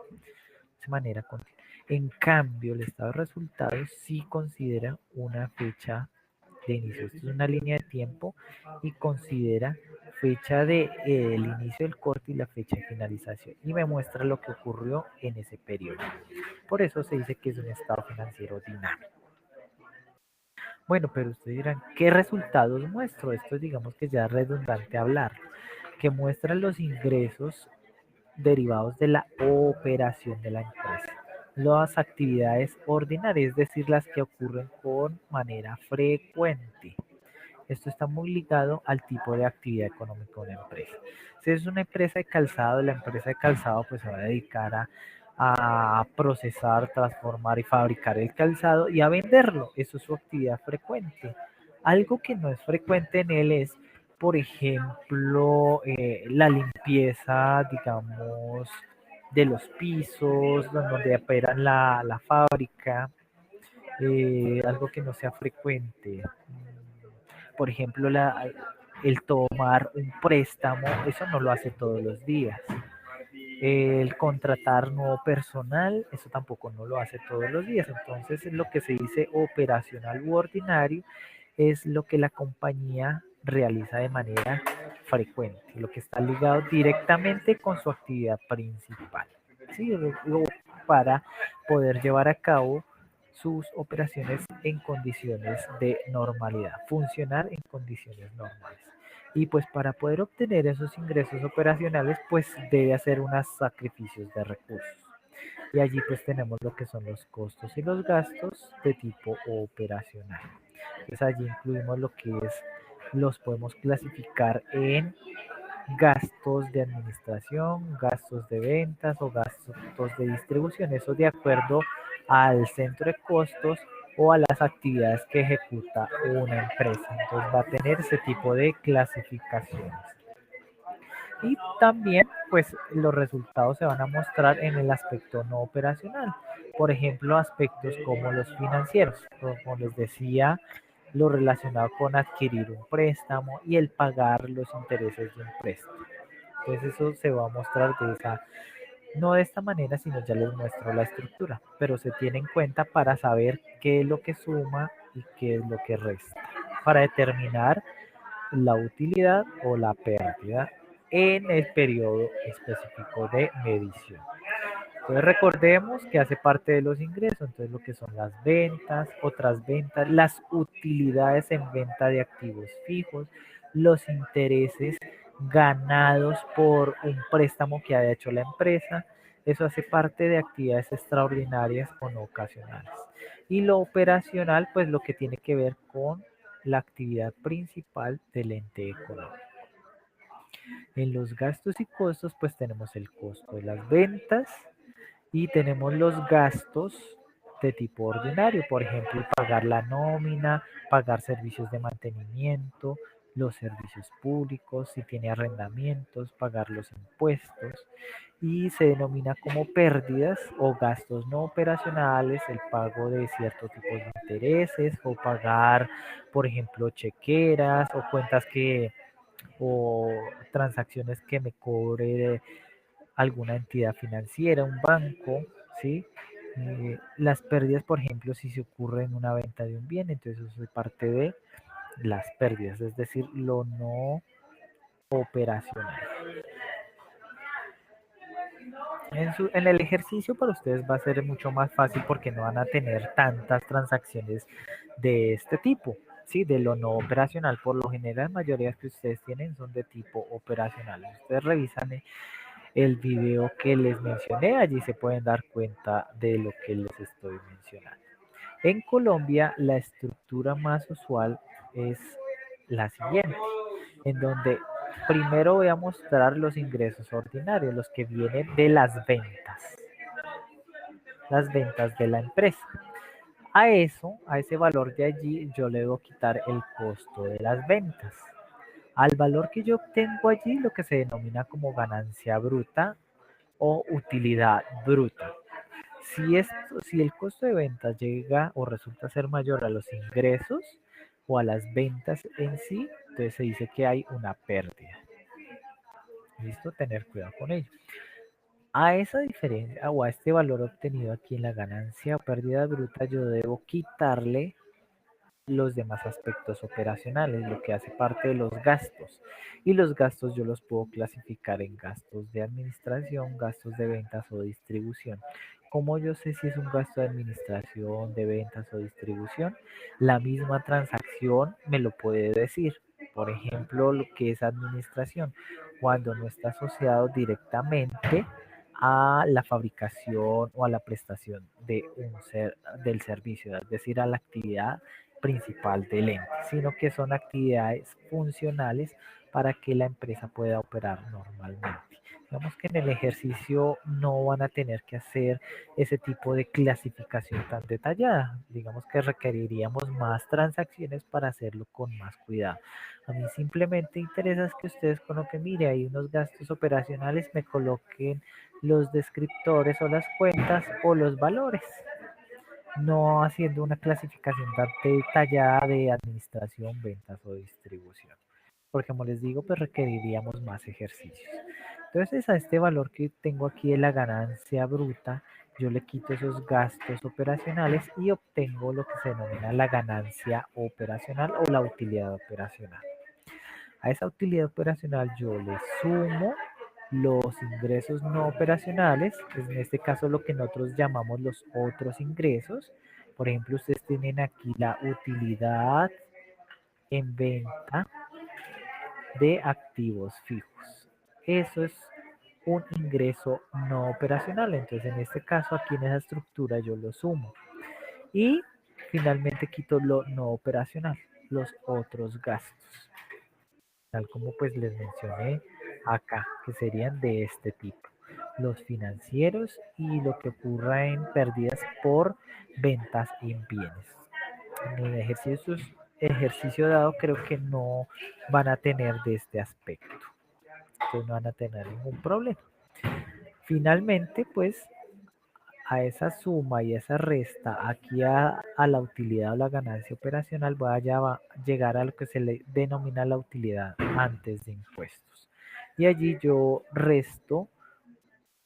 Speaker 1: De manera continua. En cambio, el estado de resultados sí considera una fecha de inicio. Esto es una línea de tiempo y considera fecha de el inicio del corte y la fecha de finalización y me muestra lo que ocurrió en ese periodo. Por eso se dice que es un estado financiero dinámico. Bueno, pero ustedes dirán, ¿qué resultados muestro? Esto digamos que ya es redundante hablar, que muestran los ingresos derivados de la operación de la empresa. Las actividades ordinarias, es decir, las que ocurren con manera frecuente. Esto está muy ligado al tipo de actividad económica de una empresa. Si es una empresa de calzado, la empresa de calzado pues se va a dedicar a procesar, transformar y fabricar el calzado y a venderlo. Eso es su actividad frecuente. Algo que no es frecuente en él es, por ejemplo, la limpieza, digamos, de los pisos, donde operan la fábrica, algo que no sea frecuente. Por ejemplo, el tomar un préstamo, eso no lo hace todos los días. El contratar nuevo personal, eso tampoco no lo hace todos los días. Entonces, lo que se dice operacional u ordinario es lo que la compañía realiza de manera frecuente, lo que está ligado directamente con su actividad principal, ¿sí? Para poder llevar a cabo sus operaciones en condiciones de normalidad, funcionar en condiciones normales. Y pues para poder obtener esos ingresos operacionales, pues debe hacer unos sacrificios de recursos. Y allí pues tenemos lo que son los costos y los gastos de tipo operacional. Entonces allí incluimos lo que es, los podemos clasificar en gastos de administración, gastos de ventas o gastos de distribución. Eso de acuerdo al centro de costos o a las actividades que ejecuta una empresa. Entonces va a tener ese tipo de clasificaciones. Y también pues los resultados se van a mostrar en el aspecto no operacional. Por ejemplo, aspectos como los financieros, como les decía, lo relacionado con adquirir un préstamo y el pagar los intereses de un préstamo. Entonces eso se va a mostrar de esa, no de esta manera, sino ya les muestro la estructura, pero se tiene en cuenta para saber qué es lo que suma y qué es lo que resta, para determinar la utilidad o la pérdida en el periodo específico de medición. Entonces recordemos que hace parte de los ingresos, entonces lo que son las ventas, otras ventas, las utilidades en venta de activos fijos, los intereses ganados por un préstamo que haya hecho la empresa, eso hace parte de actividades extraordinarias o no ocasionales. Y lo operacional, pues lo que tiene que ver con la actividad principal del ente económico. En los gastos y costos, pues tenemos el costo de las ventas y tenemos los gastos de tipo ordinario, por ejemplo, pagar la nómina, pagar servicios de mantenimiento, los servicios públicos, si tiene arrendamientos, pagar los impuestos y se denomina como pérdidas o gastos no operacionales el pago de ciertos tipos de intereses o pagar, por ejemplo, chequeras o cuentas que o transacciones que me cobre alguna entidad financiera, un banco, ¿sí? Las pérdidas, por ejemplo, si se ocurre en una venta de un bien, entonces eso es parte de las pérdidas, es decir, lo no operacional. En el ejercicio para ustedes va a ser mucho más fácil porque no van a tener tantas transacciones de este tipo, ¿sí? De lo no operacional. Por lo general, la mayoría que ustedes tienen son de tipo operacional. Ustedes revisan el video que les mencioné, allí se pueden dar cuenta de lo que les estoy mencionando. En Colombia, la estructura más usual es la siguiente, en donde primero voy a mostrar los ingresos ordinarios, los que vienen de las ventas de la empresa. A eso, a ese valor de allí, yo le debo quitar el costo de las ventas. Al valor que yo obtengo allí, lo que se denomina como ganancia bruta o utilidad bruta. Si el costo de ventas llega o resulta ser mayor a los ingresos o a las ventas en sí, entonces se dice que hay una pérdida. ¿Listo? Tener cuidado con ello. A esa diferencia o a este valor obtenido aquí en la ganancia o pérdida bruta, yo debo quitarle los demás aspectos operacionales, lo que hace parte de los gastos. Y los gastos yo los puedo clasificar en gastos de administración, gastos de ventas o distribución. ¿Cómo yo sé si es un gasto de administración, de ventas o distribución? La misma transacción me lo puede decir. Por ejemplo, lo que es administración, cuando no está asociado directamente a la fabricación o a la prestación de del servicio, es decir, a la actividad principal del ente, sino que son actividades funcionales para que la empresa pueda operar normalmente. Digamos que en el ejercicio no van a tener que hacer ese tipo de clasificación tan detallada. Digamos que requeriríamos más transacciones para hacerlo con más cuidado. A mí simplemente interesa es que ustedes con lo que mire, hay unos gastos operacionales, me coloquen los descriptores o las cuentas o los valores, no haciendo una clasificación tan detallada de administración, ventas o distribución. Porque como les digo, pues requeriríamos más ejercicios. Entonces a este valor que tengo aquí de la ganancia bruta, yo le quito esos gastos operacionales y obtengo lo que se denomina la ganancia operacional o la utilidad operacional. A esa utilidad operacional yo le sumo los ingresos no operacionales, que es en este caso lo que nosotros llamamos los otros ingresos. Por ejemplo, ustedes tienen aquí la utilidad en venta de activos fijos. Eso es un ingreso no operacional. Entonces, en este caso, aquí en esa estructura yo lo sumo. Y finalmente quito lo no operacional, los otros gastos, tal como pues les mencioné acá, que serían de este tipo. Los financieros y lo que ocurra en pérdidas por ventas en bienes. En el ejercicio dado creo que no van a tener de este aspecto. Entonces no van a tener ningún problema. Finalmente, pues a esa suma y esa resta, aquí a la utilidad o la ganancia operacional, voy a llegar a lo que se le denomina la utilidad antes de impuestos. Y allí yo resto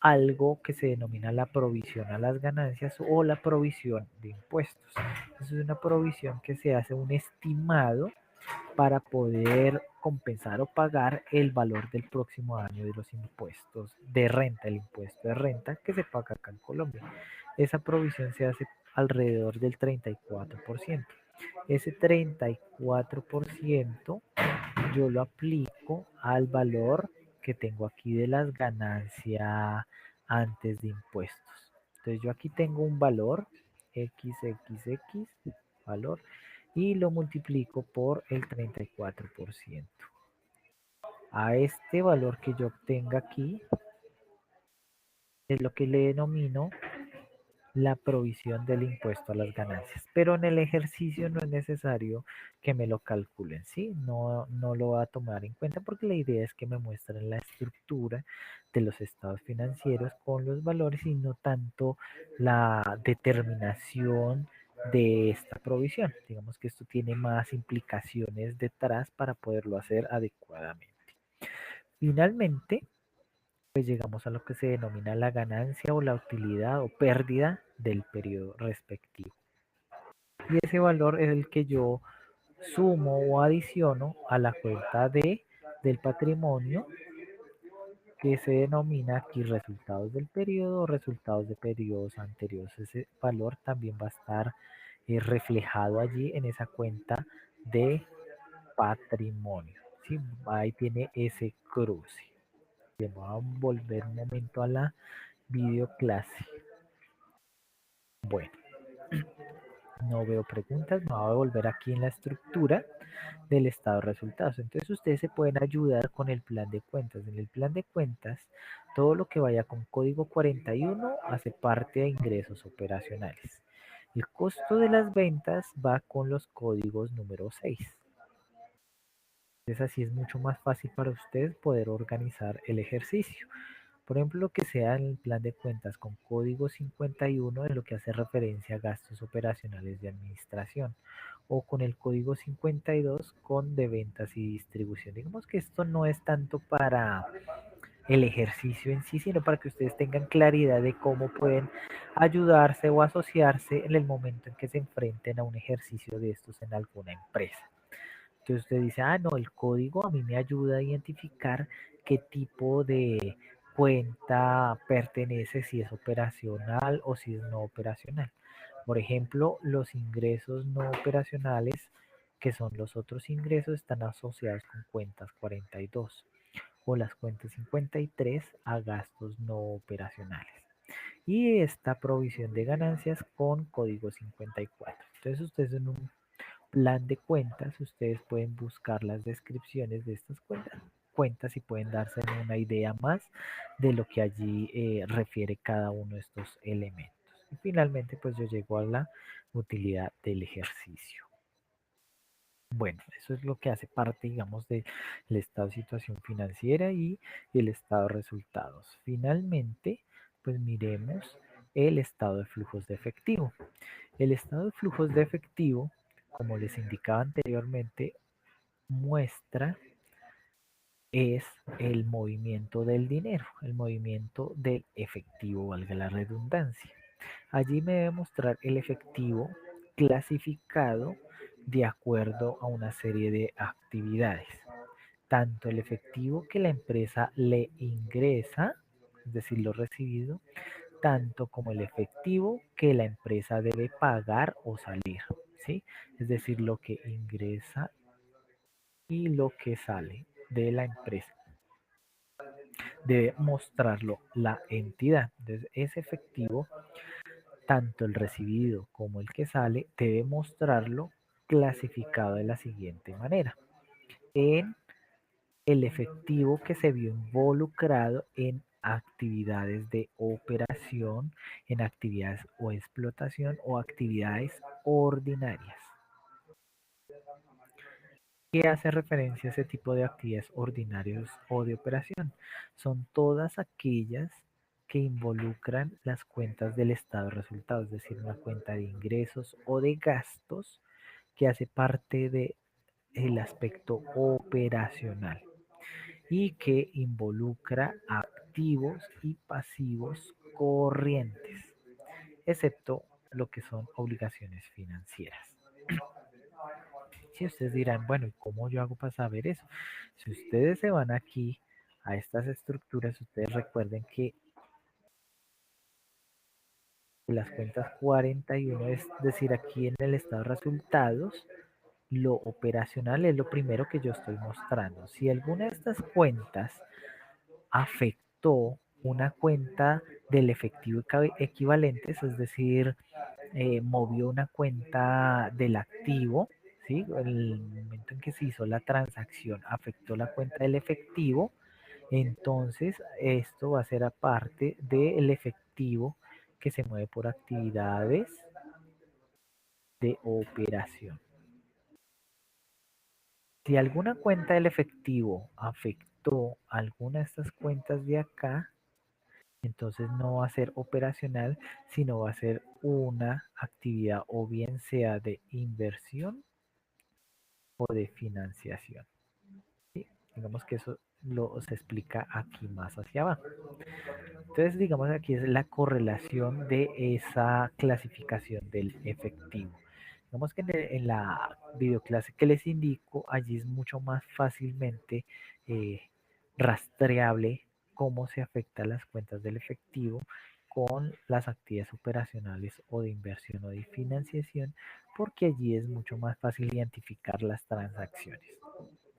Speaker 1: algo que se denomina la provisión a las ganancias o la provisión de impuestos. Eso es una provisión que se hace un estimado para poder compensar o pagar el valor del próximo año de los impuestos de renta, el impuesto de renta que se paga acá en Colombia. Esa provisión se hace alrededor del 34%. Ese 34% yo lo aplico al valor que tengo aquí de las ganancias antes de impuestos. Entonces yo aquí tengo un valor XXX, valor, y lo multiplico por el 34%. A este valor que yo obtenga aquí es lo que le denomino la provisión del impuesto a las ganancias. Pero en el ejercicio no es necesario que me lo calculen, ¿sí? No lo va a tomar en cuenta porque la idea es que me muestren la estructura de los estados financieros con los valores y no tanto la determinación de esta provisión. Digamos que esto tiene más implicaciones detrás para poderlo hacer adecuadamente. Finalmente, pues llegamos a lo que se denomina la ganancia o la utilidad o pérdida del periodo respectivo. Y ese valor es el que yo sumo o adiciono a la cuenta del patrimonio que se denomina aquí resultados del periodo o resultados de periodos anteriores. Ese valor también va a estar reflejado allí en esa cuenta de patrimonio. ¿Sí? Ahí tiene ese cruce. Bien, vamos a volver un momento a la videoclase. Bueno, no veo preguntas, me voy a volver aquí en la estructura del estado de resultados. Entonces ustedes se pueden ayudar con el plan de cuentas. En el plan de cuentas, todo lo que vaya con código 41 hace parte de ingresos operacionales. El costo de las ventas va con los códigos número 6. Entonces así es mucho más fácil para ustedes poder organizar el ejercicio. Por ejemplo, lo que sea en el plan de cuentas con código 51 es lo que hace referencia a gastos operacionales de administración o con el código 52 con de ventas y distribución. Digamos que esto no es tanto para el ejercicio en sí, sino para que ustedes tengan claridad de cómo pueden ayudarse o asociarse en el momento en que se enfrenten a un ejercicio de estos en alguna empresa. Entonces usted dice, ah, no, el código a mí me ayuda a identificar qué tipo de cuenta pertenece, si es operacional o si es no operacional. Por ejemplo, los ingresos no operacionales, que son los otros ingresos, están asociados con cuentas 42 o las cuentas 53 a gastos no operacionales. Y esta provisión de ganancias con código 54. Entonces ustedes en un plan de cuentas, ustedes pueden buscar las descripciones de estas cuentas y pueden darse una idea más de lo que allí refiere cada uno de estos elementos. Y finalmente, pues yo llego a la utilidad del ejercicio. Bueno, eso es lo que hace parte, digamos, del estado de situación financiera y el estado de resultados. Finalmente, pues miremos el estado de flujos de efectivo. El estado de flujos de efectivo, como les indicaba anteriormente, muestra es el movimiento del dinero, el movimiento del efectivo, valga la redundancia. Allí me debe mostrar el efectivo clasificado de acuerdo a una serie de actividades. Tanto el efectivo que la empresa le ingresa, es decir, lo recibido, tanto como el efectivo que la empresa debe pagar o salir, ¿sí? Es decir, lo que ingresa y lo que sale de la empresa. Debe mostrarlo la entidad. Entonces, ese efectivo, tanto el recibido como el que sale, debe mostrarlo clasificado de la siguiente manera. En el efectivo que se vio involucrado en actividades de operación, en actividades o explotación o actividades ordinarias. ¿Qué hace referencia a ese tipo de actividades ordinarias o de operación? Son todas aquellas que involucran las cuentas del estado de resultados, es decir, una cuenta de ingresos o de gastos que hace parte del aspecto operacional y que involucra activos y pasivos corrientes, excepto lo que son obligaciones financieras. Si ustedes dirán, bueno, ¿y cómo yo hago para saber eso? Si ustedes se van aquí a estas estructuras, ustedes recuerden que las cuentas 41, es decir, aquí en el estado de resultados, lo operacional es lo primero que yo estoy mostrando. Si alguna de estas cuentas afectó una cuenta del efectivo equivalentes, es decir, movió una cuenta del activo, ¿sí? El momento en que se hizo la transacción afectó la cuenta del efectivo, entonces esto va a ser aparte del efectivo que se mueve por actividades de operación. Si alguna cuenta del efectivo afectó alguna de estas cuentas de acá, entonces no va a ser operacional, sino va a ser una actividad o bien sea de inversión o de financiación. ¿Sí? Digamos que eso se explica aquí más hacia abajo. Entonces, digamos aquí es la correlación de esa clasificación del efectivo. Digamos que en la videoclase que les indico, allí es mucho más fácilmente eh, rastreable cómo se afectan las cuentas del efectivo con las actividades operacionales o de inversión o de financiación, porque allí es mucho más fácil identificar las transacciones.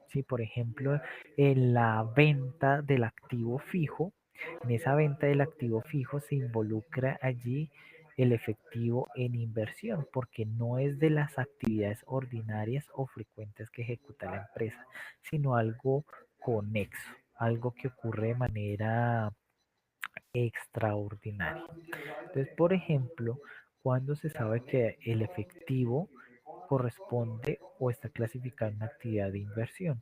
Speaker 1: Si, por ejemplo, en la venta del activo fijo, en esa venta del activo fijo se involucra allí el efectivo en inversión, porque no es de las actividades ordinarias o frecuentes que ejecuta la empresa, sino algo conexo, algo que ocurre de manera extraordinaria. Entonces, por ejemplo, cuando se sabe que el efectivo corresponde o está clasificado en una actividad de inversión,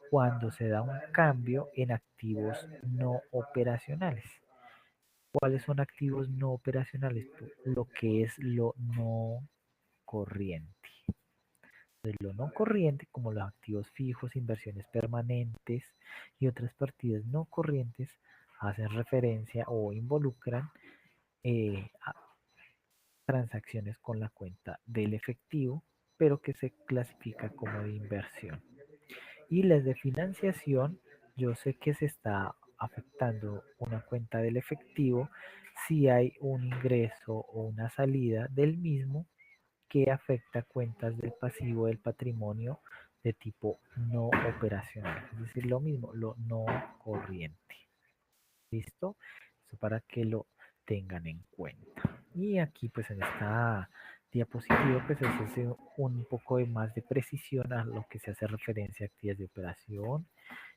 Speaker 1: cuando se da un cambio en activos no operacionales. ¿Cuáles son activos no operacionales? Lo que es lo no corriente. De lo no corriente, como los activos fijos, inversiones permanentes y otras partidas no corrientes, hacen referencia o involucran a transacciones con la cuenta del efectivo, pero que se clasifica como de inversión. Y las de financiación, yo sé que se está afectando una cuenta del efectivo si hay un ingreso o una salida del mismo que afecta cuentas del pasivo del patrimonio de tipo no operacional. Es decir, lo mismo, lo no corriente. ¿Listo? Eso para que lo tengan en cuenta. Y aquí pues en esta diapositiva pues se hace un poco de más de precisión a lo que se hace referencia a actividades de operación,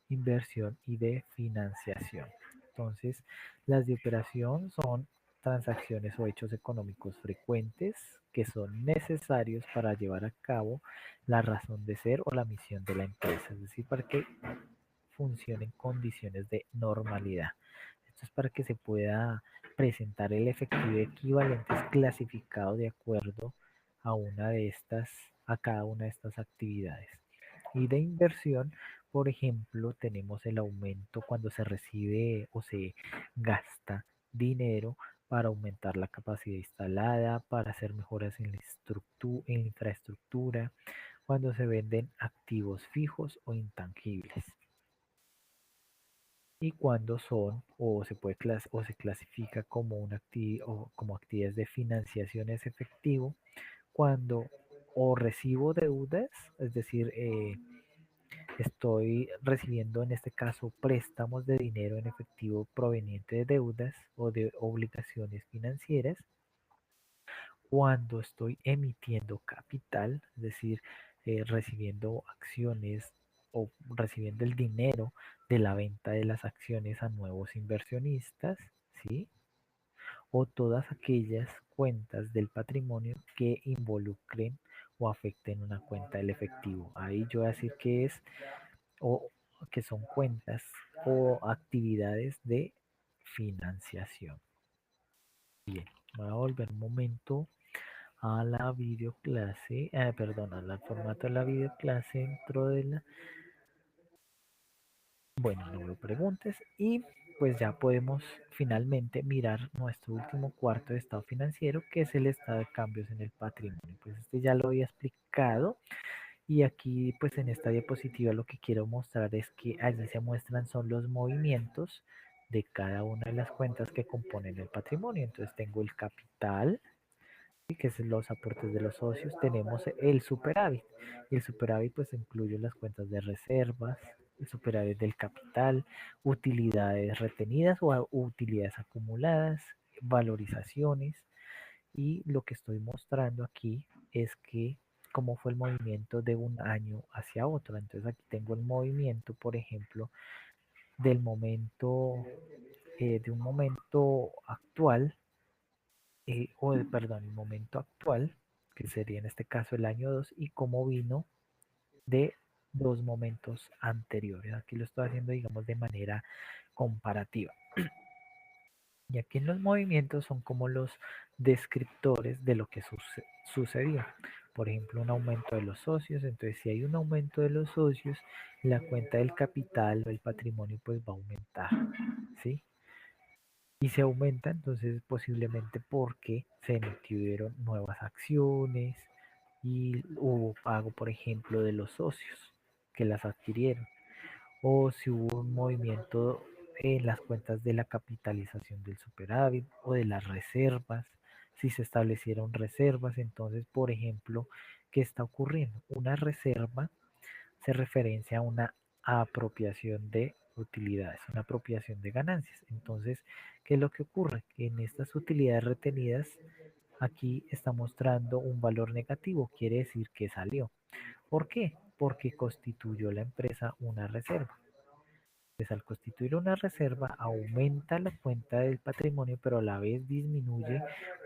Speaker 1: inversión y de financiación. Entonces, las de operación son transacciones o hechos económicos frecuentes que son necesarios para llevar a cabo la razón de ser o la misión de la empresa, es decir, para que funcione en condiciones de normalidad. Esto es para que se pueda presentar el efectivo equivalente clasificado de acuerdo a una de estas, a cada una de estas actividades. Y de inversión, por ejemplo, tenemos el aumento cuando se recibe o se gasta dinero para aumentar la capacidad instalada, para hacer mejoras en en la infraestructura, cuando se venden activos fijos o intangibles. Y cuando son o se puede o se clasifica como o como actividades de financiación es efectivo cuando o recibo deudas, es decir, estoy recibiendo en este caso préstamos de dinero en efectivo proveniente de deudas o de obligaciones financieras, cuando estoy emitiendo capital, es decir, recibiendo acciones o recibiendo el dinero de la venta de las acciones a nuevos inversionistas, ¿sí? O todas aquellas cuentas del patrimonio que involucren o afecten una cuenta del efectivo. Ahí yo voy a decir que es o que son cuentas o actividades de financiación. Bien, voy a volver un momento a la videoclase, perdón, al formato de la videoclase dentro de la... Bueno, no me preguntes y pues ya podemos finalmente mirar nuestro último cuarto de estado financiero, que es el estado de cambios en el patrimonio. Pues este ya lo había explicado Y aquí pues en esta diapositiva lo que quiero mostrar es que allí se muestran son los movimientos de cada una de las cuentas que componen el patrimonio. Entonces tengo el capital, ¿sí? Que es los aportes de los socios, tenemos el superávit. Y el superávit pues incluye las cuentas de reservas, el superávit del capital, utilidades retenidas o utilidades acumuladas, valorizaciones. Y lo que estoy mostrando aquí es que cómo fue el movimiento de un año hacia otro. Entonces aquí tengo el movimiento, por ejemplo, del momento, de un momento actual, perdón, el momento actual, que sería en este caso el año 2 y cómo vino de dos momentos anteriores. Aquí lo estoy haciendo, digamos, de manera comparativa. Y aquí en los movimientos son como los descriptores de lo que sucedió. Por ejemplo, un aumento de los socios. Entonces, si hay un aumento de los socios, la cuenta del capital o el patrimonio pues va a aumentar, ¿sí? Y se aumenta entonces posiblemente porque se emitieron nuevas acciones y hubo pago, por ejemplo, de los socios que las adquirieron, o si hubo un movimiento en las cuentas de la capitalización del superávit o de las reservas, si se establecieron reservas. Entonces, por ejemplo, ¿qué está ocurriendo? Una reserva se referencia a una apropiación de utilidades, una apropiación de ganancias. Entonces, ¿qué es lo que ocurre? Que en estas utilidades retenidas, aquí está mostrando un valor negativo, quiere decir que salió. ¿Por qué? Porque constituyó la empresa una reserva. Pues al constituir una reserva aumenta la cuenta del patrimonio, pero a la vez disminuye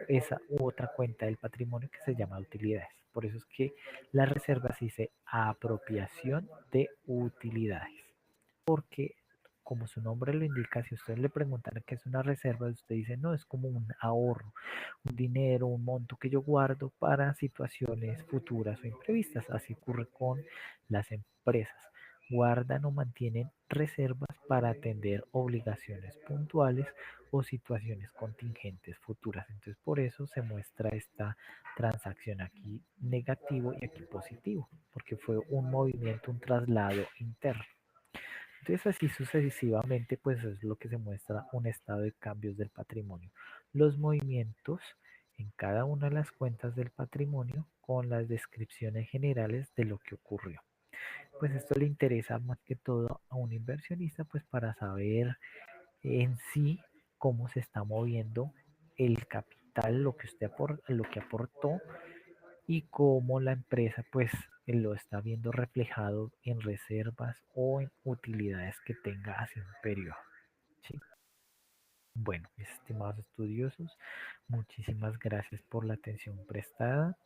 Speaker 1: esa u otra cuenta del patrimonio que se llama utilidades. Por eso es que la reserva se dice apropiación de utilidades. Porque, como su nombre lo indica, si usted le preguntan qué es una reserva, usted dice, no, es como un ahorro, un dinero, un monto que yo guardo para situaciones futuras o imprevistas. Así ocurre con las empresas. Guardan o mantienen reservas para atender obligaciones puntuales o situaciones contingentes futuras. Entonces, por eso se muestra esta transacción aquí negativo y aquí positivo, porque fue un movimiento, un traslado interno. Entonces así sucesivamente pues es lo que se muestra un estado de cambios del patrimonio. Los movimientos en cada una de las cuentas del patrimonio con las descripciones generales de lo que ocurrió. Pues esto le interesa más que todo a un inversionista pues para saber en sí cómo se está moviendo el capital, lo que usted lo que aportó y cómo la empresa pues lo está viendo reflejado en reservas o en utilidades que tenga hacia un periodo. ¿Sí? Bueno, mis estimados estudiosos, muchísimas gracias por la atención prestada.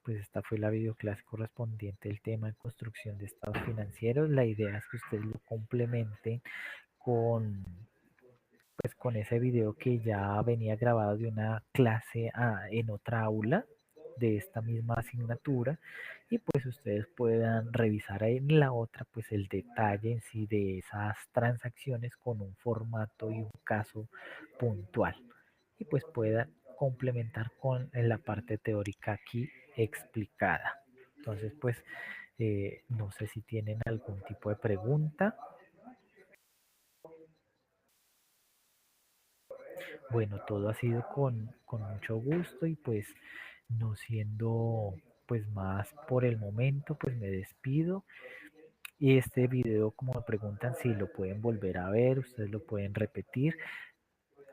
Speaker 1: Pues esta fue la videoclase correspondiente del tema de construcción de estados financieros. La idea es que ustedes lo complementen con pues con ese video que ya venía grabado de una clase en otra aula de esta misma asignatura, y pues ustedes puedan revisar ahí en la otra pues el detalle en sí de esas transacciones con un formato y un caso puntual, y pues puedan complementar con la parte teórica aquí explicada. Entonces pues no sé si tienen algún tipo de pregunta. Bueno, todo ha sido con mucho gusto y pues no siendo pues más por el momento, pues me despido. Y este video, como me preguntan si lo pueden volver a ver, ustedes lo pueden repetir.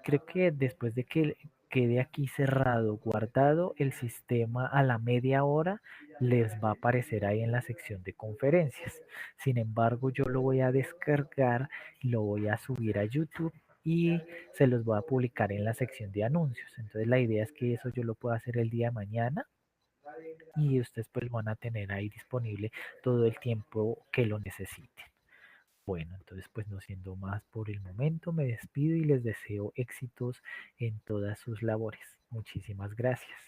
Speaker 1: Creo que después de que quede aquí cerrado, guardado, el sistema a la media hora les va a aparecer ahí en la sección de conferencias. Sin embargo, yo lo voy a descargar, lo voy a subir a YouTube y se los voy a publicar en la sección de anuncios. Entonces la idea es que eso yo lo pueda hacer el día de mañana y ustedes pues van a tener ahí disponible todo el tiempo que lo necesiten. Bueno, entonces pues no siendo más por el momento, me despido y les deseo éxitos en todas sus labores. Muchísimas gracias.